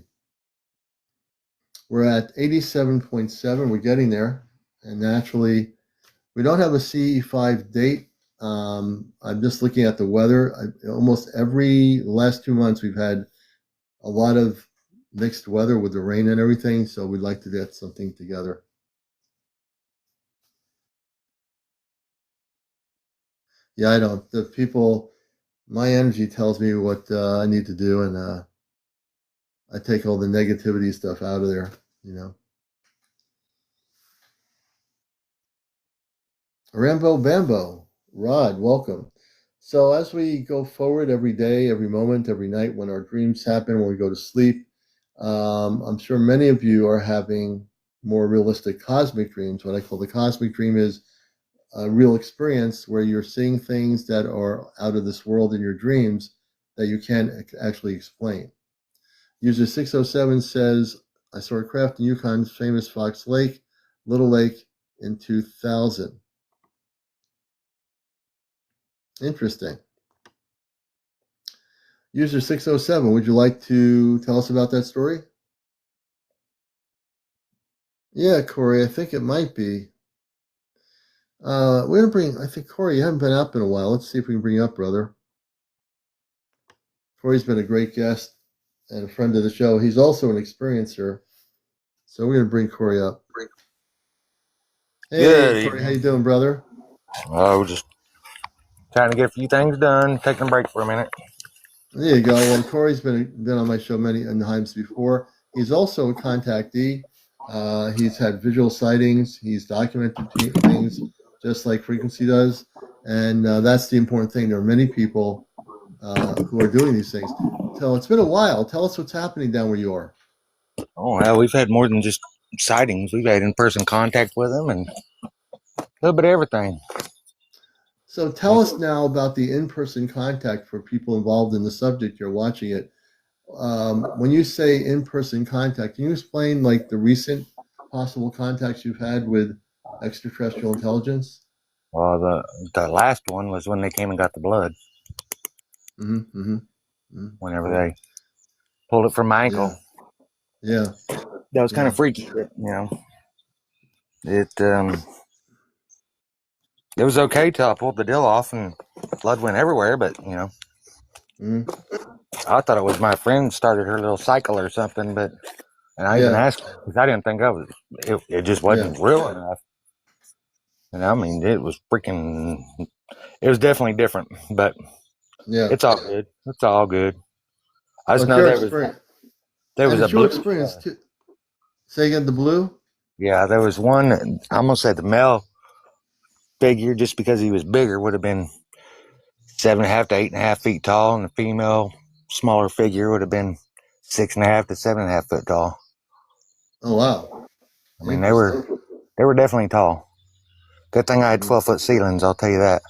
We're at 87.7. We're getting there. And naturally, we don't have a CE5 date. I'm just looking at the weather. Almost every last 2 months, we've had a lot of mixed weather with the rain and everything. So we'd like to get something together. Yeah, I don't. The people, my energy tells me what I need to do, and I take all the negativity stuff out of there, Rambo Bambo, Rod, welcome. So as we go forward every day, every moment, every night, when our dreams happen, when we go to sleep, I'm sure many of you are having more realistic cosmic dreams. What I call the cosmic dream is a real experience where you're seeing things that are out of this world in your dreams that you can't actually explain. User 607 says, I saw a craft in Yukon's famous Fox Lake, Little Lake in 2000. Interesting. User 607, would you like to tell us about that story? Yeah, Corey, I think it might be. We're gonna bring. I think Corey, you haven't been up in a while. Let's see if we can bring you up, brother. Corey's been a great guest and a friend of the show. He's also an experiencer, so we're gonna bring Corey up. Hey, Good Corey, how evening. you doing, brother? Oh, just trying to get a few things done, taking a break for a minute. There you go. Well, Corey's been on my show many times before. He's also a contactee. He's had visual sightings. He's documented things just like Frequency does, and that's the important thing. There are many people who are doing these things. So it's been a while. Tell us what's happening down where you are. Oh, well, we've had more than just sightings. We've had in-person contact with them and a little bit of everything. So tell us now about the in-person contact for people involved in the subject. You're watching it. When you say in-person contact, can you explain like the recent possible contacts you've had with extraterrestrial intelligence? Well, the last one was when they came and got the blood. Mm-hmm, mm-hmm, mm-hmm. Whenever they pulled it from my Yeah, ankle, yeah, that was kind yeah. of freaky. But, it was okay till I pulled the deal off and blood went everywhere. But Mm-hmm. I thought it was my friend started her little cycle or something. But and I even Yeah, asked her because I didn't think I was. It just yeah, wasn't real enough. And I mean, it was freaking. It was definitely different, but yeah. it's all good. It's all good. I just But know your there was experience, there and was a it's your blue. experience too. Say again, the blue? Yeah, there was one. I'm gonna say the male figure, just because he was bigger, would have been 7.5 to 8.5 feet tall, and the female, smaller figure, would have been 6.5 to 7.5 foot tall. Oh, wow. I mean, they Interesting. were they were definitely tall. Good thing I had Mm-hmm. 12-foot ceilings. I'll tell you that.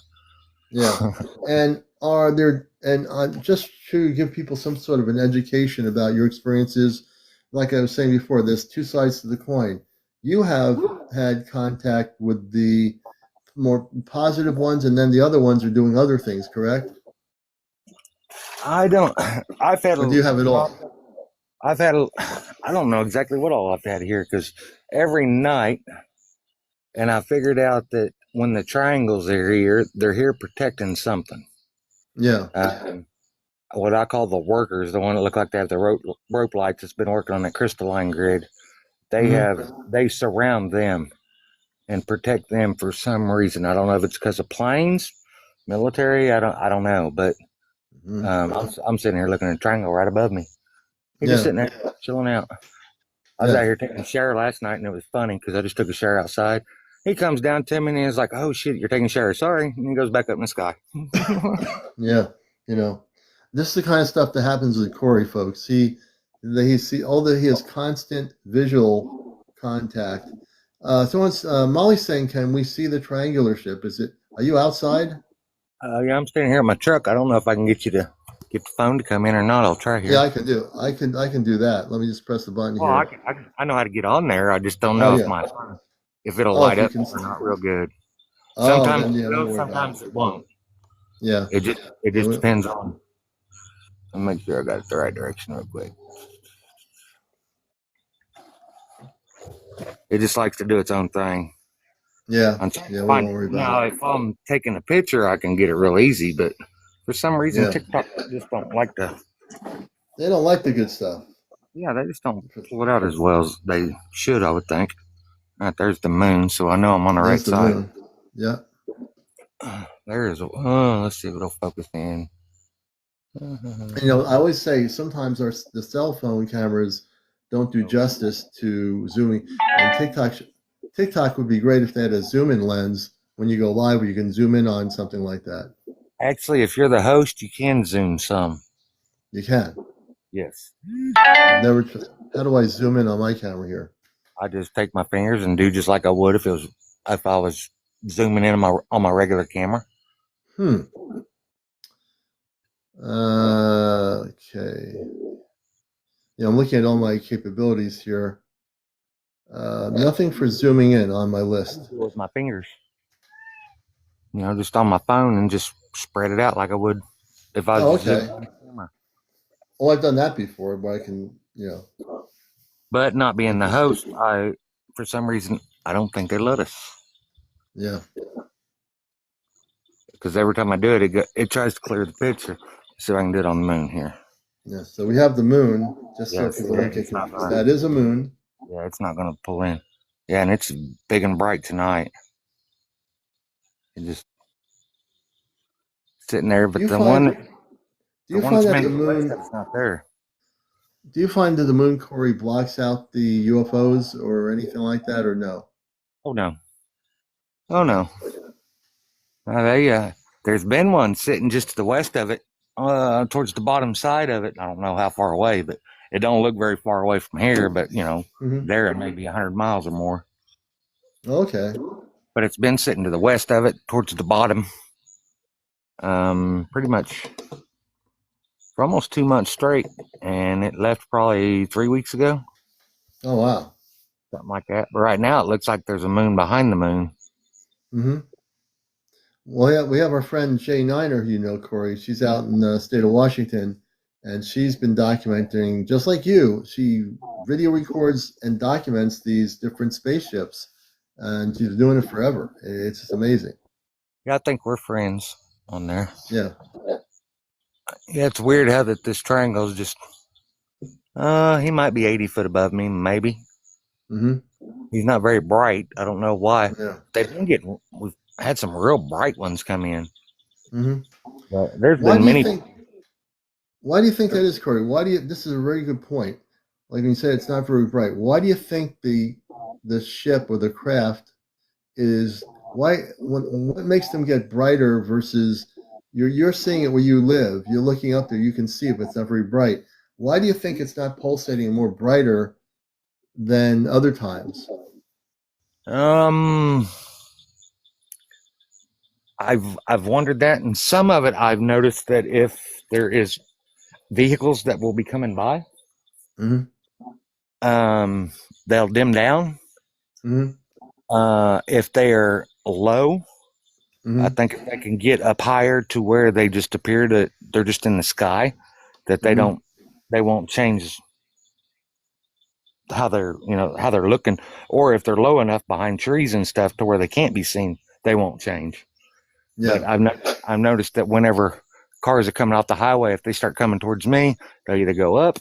Yeah. And are there, and just to give people some sort of an education about your experiences, like I was saying before, there's two sides to the coin. You have had contact with the more positive ones, and then the other ones are doing other things, correct? I don't. I've had Or do you have it all? I've had I don't know exactly what all I've had here because every night. And I figured out that when the triangles are here, they're here protecting something. Yeah. What I call the workers, the one that look like they have the rope lights that's been working on that crystalline grid, Mm-hmm. they surround them and protect them for some reason. I don't know if it's because of planes, military. I don't know, but Mm-hmm. I'm sitting here looking at a triangle right above me. He's just Yeah. sitting there chilling out. I was out Yeah. here taking a shower last night, and it was funny because I just took a shower outside. He comes down to me and he's like, "Oh shit, you're taking a shower. Sorry." And he goes back up in the sky. Yeah. You know, this is the kind of stuff that happens with Corey, folks. Although he has constant visual contact. Molly's saying, can we see the triangular ship? Are you outside? Yeah, I'm standing here in my truck. I don't know if I can get you to get the phone to come in or not. I'll try Yeah, here. I can do that. Let me just press the button Well, here. I know how to get on there. I just don't Oh know yeah. if it'll Oh, light if you up can. or not real good. Oh, Sometimes then it yeah, don't will, worry about it. sometimes it won't. Yeah. It Yeah. just depends on. I'll make sure I got it the right direction real quick. It just likes to do its own thing. Yeah. I'm trying to Yeah. We find won't it. worry about it. Now, if I'm taking a picture, I can get it real easy, but for some reason, Yeah. TikTok just don't like to. They don't like the good stuff. Yeah, they just don't pull it out as well as they should, I would think. Right, there's the moon, so I know I'm on the right There's the side. moon. Yeah. There's, let's see if it'll focus in. I always say sometimes the cell phone cameras don't do justice to zooming, and TikTok would be great if they had a zoom in lens when you go live, where you can zoom in on something like that. Actually, if you're the host, you can zoom some. You can. Yes. I've never. How do I zoom in on my camera here? I just take my fingers and do just like I would if I was zooming in on my regular camera. Hmm. Okay. Yeah, I'm looking at all my capabilities here. Nothing for zooming in on my list. With my fingers, just on my phone and just spread it out like I would if I Oh, was okay. zooming on the camera. Well, I've done that before, but I can, But not being like the this. host, for some reason I don't think they let us. Yeah. because every time I do it, it tries to clear the picture. See if I can do it on the moon here. Yeah, so we have the moon, just so Yes, people don't get it's not confused. gonna, That is a moon. yeah, it's not going to pull in. Yeah, and it's big and bright tonight. It just sitting there, Do but you the find one, do you find that's that been the to the west moon of it's not there. do you find that the moon, Corey, blocks out the UFOs or anything like that, or no? Oh no, oh Okay. no. There's been one sitting just to the west of it, towards the bottom side of it. I don't know how far away, but it don't look very far away from here. But Hmm. there it may be 100 miles or more. Okay. But it's been sitting to the west of it, towards the bottom, pretty much for almost 2 months straight, and it left probably 3 weeks ago, Oh wow. something like that. But right now, it looks like there's a moon behind the moon. Hmm. Well, yeah, we have our friend Jay Niner, who you know, Corey. She's out in the state of Washington, and she's been documenting, just like you. She video records and documents these different spaceships, and she's doing it forever. It's just amazing. Yeah, I think we're friends on there. Yeah. Yeah, it's weird how that this triangle's just. He might be 80 foot above me, maybe. Hmm. He's not very bright. I don't know why. Yeah. We've had some real bright ones come in. Hmm. But there's Why been do you many. think? Why do you think that is, Corey? Why do you? This is a very good point. Like you said, it's not very bright. Why do you think the ship or the craft is what makes them get brighter versus you're seeing it where you live. You're looking up there, you can see it, but it's not very bright. Why do you think it's not pulsating more brighter than other times? Um, I've wondered that, and some of it I've noticed that if there is vehicles that will be coming by, Hmm. um, they'll dim down. Hmm. If they are low, I Hmm. think if they can get up higher to where they just appear that they're just in the sky, that Hmm. they won't change how they're looking, or if they're low enough behind trees and stuff to where they can't be seen, they won't change. But Yeah. I've noticed that whenever cars are coming off the highway, if they start coming towards me, they'll either go up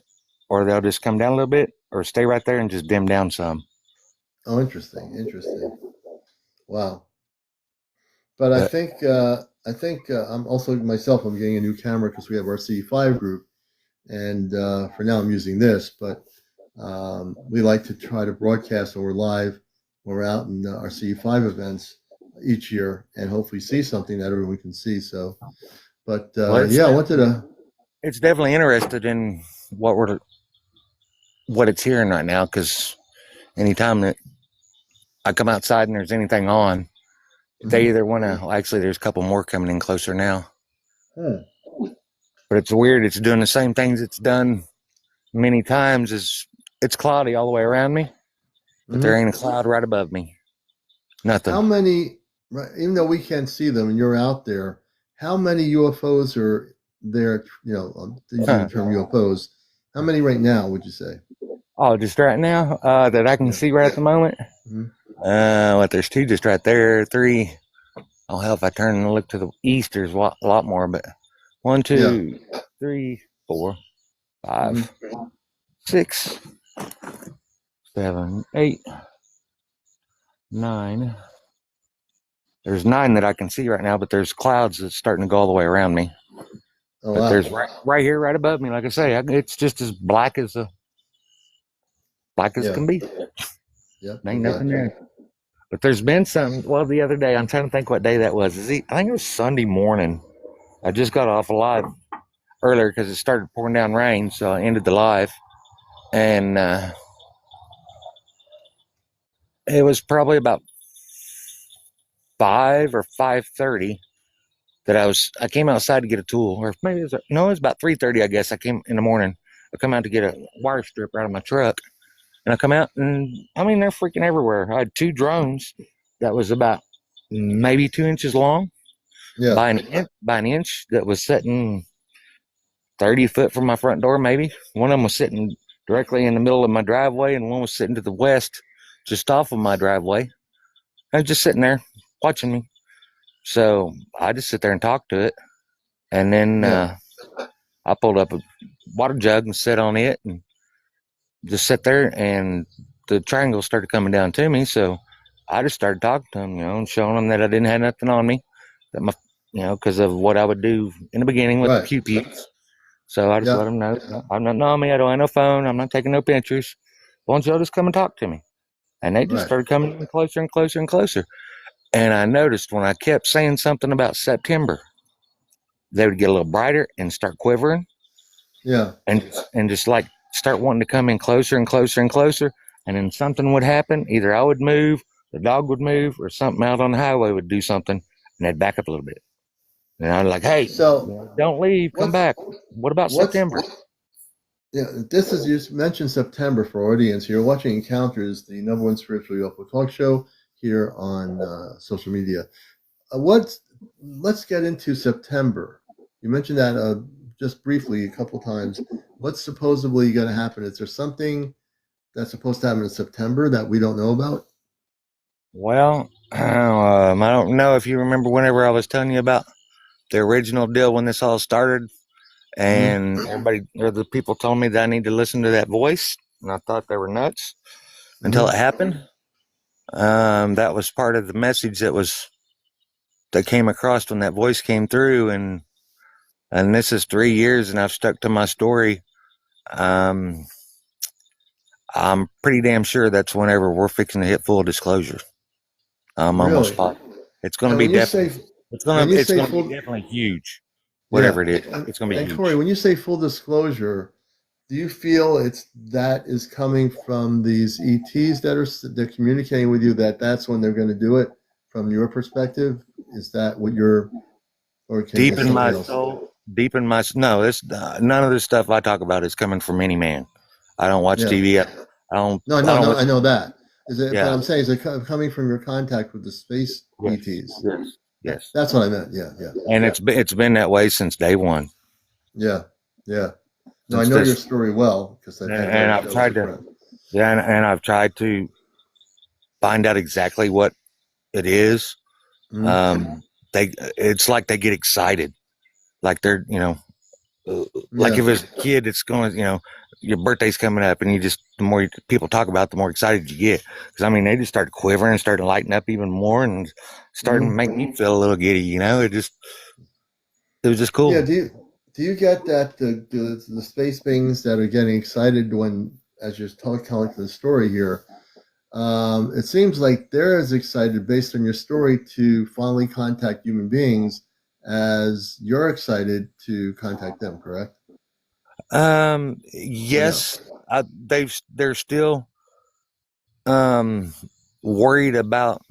or they'll just come down a little bit or stay right there and just dim down some. Oh, interesting. Interesting. Wow. But But I think I'm also myself. I'm getting a new camera because we have our C5 group, and for now I'm using this. But we like to try to broadcast when we're live, when we're out in our C5 events each year, and hopefully see something that everyone can see. So, but well, yeah, I wanted to. it's definitely interested in what it's hearing right now, because anytime that I come outside and there's anything on, they Mhm. either want to. Actually, there's a couple more coming in closer now. Hmm. But it's weird. It's doing the same things it's done many times. Is it's cloudy all the way around me, but there Mhm. ain't a cloud right above me. How Nothing. many? Right, even though we can't see them, and you're out there, how many UFOs are there? You know, using the term UFOs. How many right now would you say? Oh, just right now, that I can Yeah. see right at the moment. Mhm. What? There's two just right there. Three. Oh hell, if I turn and look to the east, there's a lot more. But one, Yeah. 2, 3, 4, Hmm. 5, 6, 7, 8, 9. There's 9 that I can see right now, but there's clouds that's starting to go all the way around me. Oh But wow. there's right here, right above me. Like I say, it's just as black as Yeah. can be. Yep. There I ain't got nothing you. there. But there's been some. Well, the other day, I'm trying to think what day that was. I think it was Sunday morning. I just got off a live earlier because it started pouring down rain, so I ended the live, and it was probably about 5 or 5:30 that I came outside to get a tool, or maybe no, it was about 3:30, I guess. I came in the morning. I come out to get a wire strip out of my truck, and I come out, and I mean they're freaking everywhere. I had 2 drones that was about maybe 2 inches long Yeah. by an inch that was sitting 30 foot from my front door, maybe. One of them was sitting directly in the middle of my driveway, and one was sitting to the west, just off of my driveway. I was just sitting there watching me. So I just sit there and talk to it. And then Yeah. I pulled up a water jug and sat on it and just sat there, and the triangle started coming down to me. So I just started talking to them, and showing them that I didn't have nothing on me, that my, because of what I would do in the beginning with the Right. QPs. So I just let Yeah. them know I'm not on me. I don't have no phone. I'm not taking no pictures. Why don't y'all just come and talk to me? And they just Right. started coming closer and closer and closer. And I noticed when I kept saying something about September, they would get a little brighter and start quivering, Yeah. and just like start wanting to come in closer and closer and closer. And then something would happen. Either I would move, the dog would move, or something out on the highway would do something, and they'd back up a little bit. And I'm like, hey, So don't leave, come what's back. What about what's September? yeah, this is, you mentioned September for our audience. You're watching Encounters, the number one spiritual UFO talk show here on social media. What's Let's get into September. You mentioned that just briefly a couple times. What's supposedly going to happen? Is there something that's supposed to happen in September that we don't know about? Well, I don't know if you remember whenever I was telling you about the original deal when this all started, Hmm. and everybody or the people told me that I need to listen to that voice, and I thought they were nuts until Hmm. it happened. That was part of the message that came across when that voice came through, and this is 3 years, and I've stuck to my story. Um, I'm pretty damn sure that's whenever we're fixing to hit full disclosure. I'm almost Really? positive. It's going to And be when you definitely. say It's when gonna. you It's say gonna be full, definitely huge. yeah, Whatever it is, it's gonna be and Corey, huge. when you say full disclosure, do you feel it's that is coming from these ETs that are they're communicating with you, that that's when they're going to do it? From your perspective, is that what you're, or can Deep is in something my else? soul, deep in my no. This none of this stuff I talk about is coming from any man. I don't watch Yeah. TV. I don't. No, I no, don't no. I listen. know that. Is it? But Yeah. I'm saying, is it coming from your contact with the space Yes. ETs? Yes. Yes. That's what I meant. Yeah, yeah, And it's been that way since day one. yeah, yeah. No, I Since know your this, story well because I've had you on and the I've show as tried a to. friend. Yeah, and I've tried to find out exactly what it is. Hmm. Um, it's like they get excited, like they're, like Yeah. if it's a kid, it's going to, your birthday's coming up, and the more people talk about it, the more excited you get. Because I mean, they just start quivering and starting to lighten up even more, and starting to Hmm. make me feel a little giddy. It was just Yeah. cool. Do you get that the space beings that are getting excited when, as you're telling the story here, it seems like they're as excited based on your story to finally contact human beings as you're excited to contact them, correct? Or no? Yes, they're still um worried about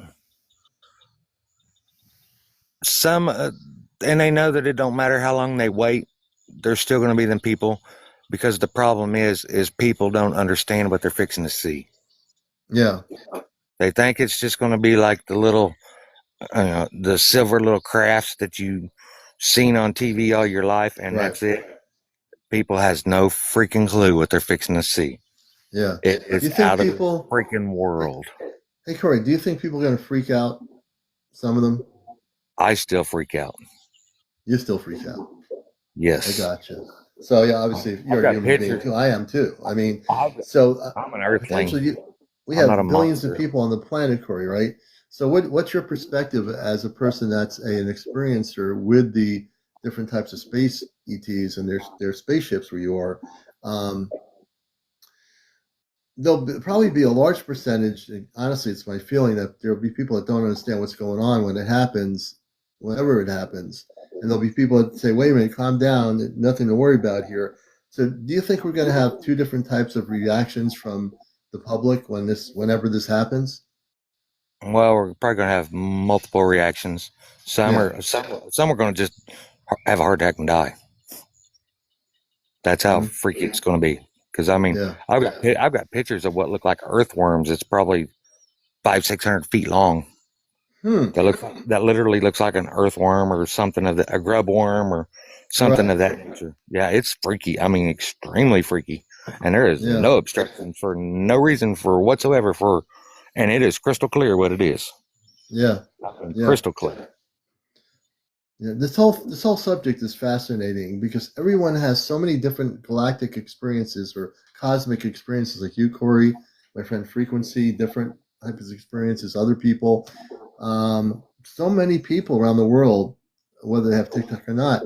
some, and they know that it don't matter how long they wait. There's still going to be them people, because the problem is people don't understand what they're fixing to see. Yeah. They think it's just going to be like the silver little crafts that you seen on TV all your life, and Right. that's it. People has no freaking clue what they're fixing to see. Yeah. It Do is you think out of this people? freaking Hey, world. hey, Corey. Do you think people are going to freak out? Some of them. I still freak out. You still freak out. I Yes, gotcha. So yeah, obviously I've you're a got human being pictures. too. I am too. I mean, I've, so I'm an earthling. potentially we I'm not a have billions of monster. people on the planet, Corey, right? So what's your perspective as a person that's an experiencer with the different types of space ETs and their spaceships where you are? Um, probably be a large percentage. Honestly, it's my feeling that there'll be people that don't understand what's going on when it happens, whenever it happens, and there'll be people that say, "Wait a minute, calm down, nothing to worry about here." So, do you think we're going to have two different types of reactions from the public whenever this happens? Well, we're probably going to have multiple reactions. Some Yeah. are some are going to just have a heart attack and die. That's how Hmm. freaky it's going to be. Because I mean, Yeah. I've got pictures of what look like earthworms. It's probably 500-600 feet long. Hmm. That literally looks like an earthworm or something a grub worm or something Right. of that nature. Yeah, it's freaky. I mean, extremely freaky. And there is Yeah. no obstruction for no reason for whatsoever and it is crystal clear what it is. Yeah. I mean, Yeah. crystal clear. Yeah, this whole subject is fascinating because everyone has so many different galactic experiences or cosmic experiences, like you, Corey, my friend Frequency, different types of experiences, other people. So many people around the world, whether they have TikTok or not,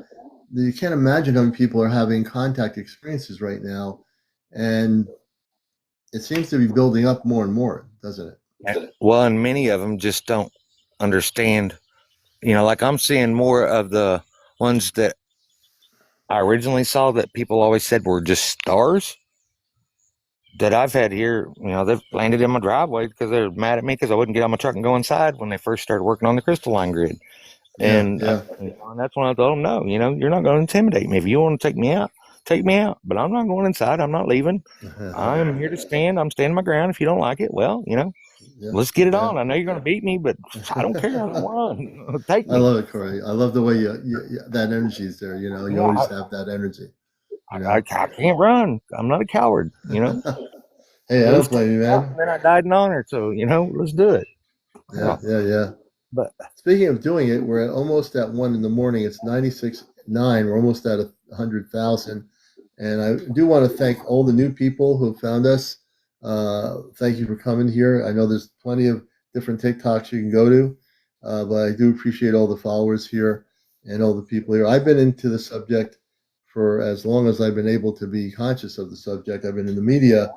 you can't imagine how many people are having contact experiences right now, and it seems to be building up more and more, doesn't it? Well, and many of them just don't understand. Like I'm seeing more of the ones that I originally saw that people always said were just stars that I've had here. They've landed in my driveway because they're mad at me because I wouldn't get out my truck and go inside when they first started working on the crystalline grid. Yeah, And, yeah. and that's when I told them, no, you're not going to intimidate me. If you want to take me out, take me out. But I'm not going inside. I'm not leaving. I'm here to stand. I'm standing my ground. If you don't like it, well, Yeah, let's get it yeah. on. I know you're going to beat me, but I don't care. I don't want. Take I me. love it, Corey. I love the way that energy is there. You Yeah, always have that energy. You I know. can't run. I'm not a coward. Hey, I Let's don't take blame you, it out. man. And then I died in honor. So, let's do it. Yeah, Yeah. yeah, yeah. But Speaking of doing it, we're almost at 1 in the morning. It's 96.9. We're almost at 100,000. And I do want to thank all the new people who found us. Thank you for coming here. I know there's plenty of different TikToks you can go to, but I do appreciate all the followers here and all the people here. I've been into the subject for as long as I've been able to be conscious of the subject. I've been in the media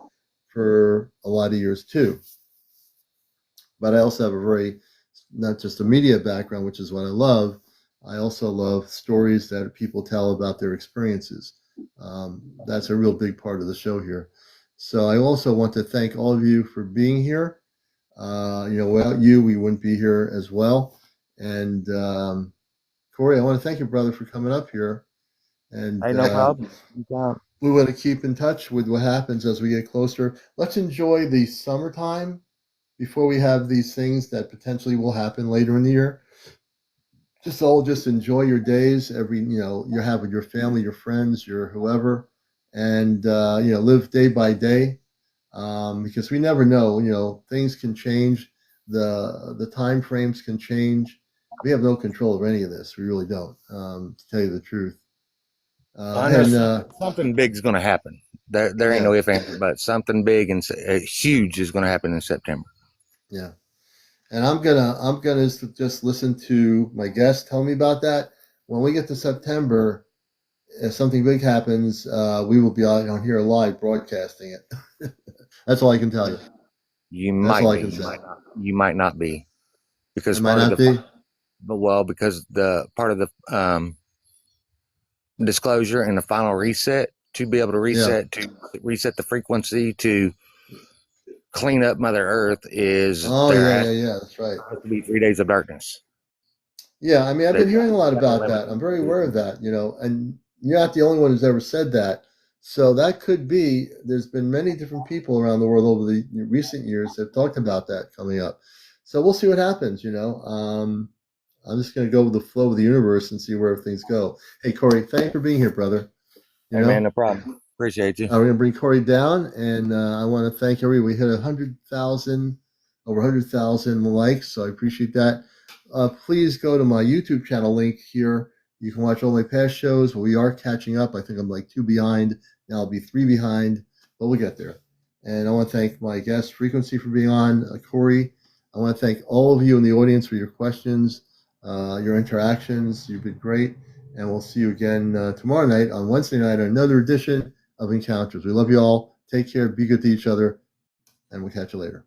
for a lot of years too. But I also have a very, not just a media background, which is what I love. I also love stories that people tell about their experiences. That's a real big part of the show here. So I also want to thank all of you for being here. Without you, we wouldn't be here as well. And Corey, I want to thank you, brother, for coming up here. And hey, no problem. we want to keep in touch with what happens as we get closer. Let's enjoy the summertime before we have these things that potentially will happen later in the year. Just enjoy your days. You have with your family, your friends, your whoever, and live day by day, because we never know. Things can change. The time frames can change. We have no control of any of this. We really don't, to tell you the truth. I know And something big is going to happen. There ain't Yeah, no if ands, but something big and huge is going to happen in September. yeah. And I'm gonna just listen to my guests tell me about that. When we get to September, if something big happens, we will be out on here live broadcasting it. That's all I can tell you. You That's all might I be. can say. You might not be because It might part of not be. because the part of the disclosure and the final reset to be able to Yeah. reset the frequency to clean up Mother Earth is Oh there yeah, has yeah, yeah. That's right. to be 3 days of darkness. Yeah, I mean, I've They been hearing a lot got to about limit that. I'm very aware of that. And you're not the only one who's ever said that. So that could be. There's been many different people around the world over the recent years that have talked about that coming up. So we'll see what happens. I'm just going to go with the flow of the universe and see where things go. Hey, Corey, thanks for being here, brother. You Hey man, know, no problem. Appreciate you. we're going to bring Corey down, and I want to thank everybody. We hit 100,000, over 100,000 likes, so I appreciate that. Please go to my YouTube channel link here. You can watch all my past shows. We are catching up. I think I'm like 2 behind. Now I'll be 3 behind, but we'll get there. And I want to thank my guest, Frequency, for being on, Corey. I want to thank all of you in the audience for your questions, your interactions. You've been great. And we'll see you again tomorrow night on Wednesday night on another edition of Encounters. We love you all. Take care. Be good to each other. And we'll catch you later.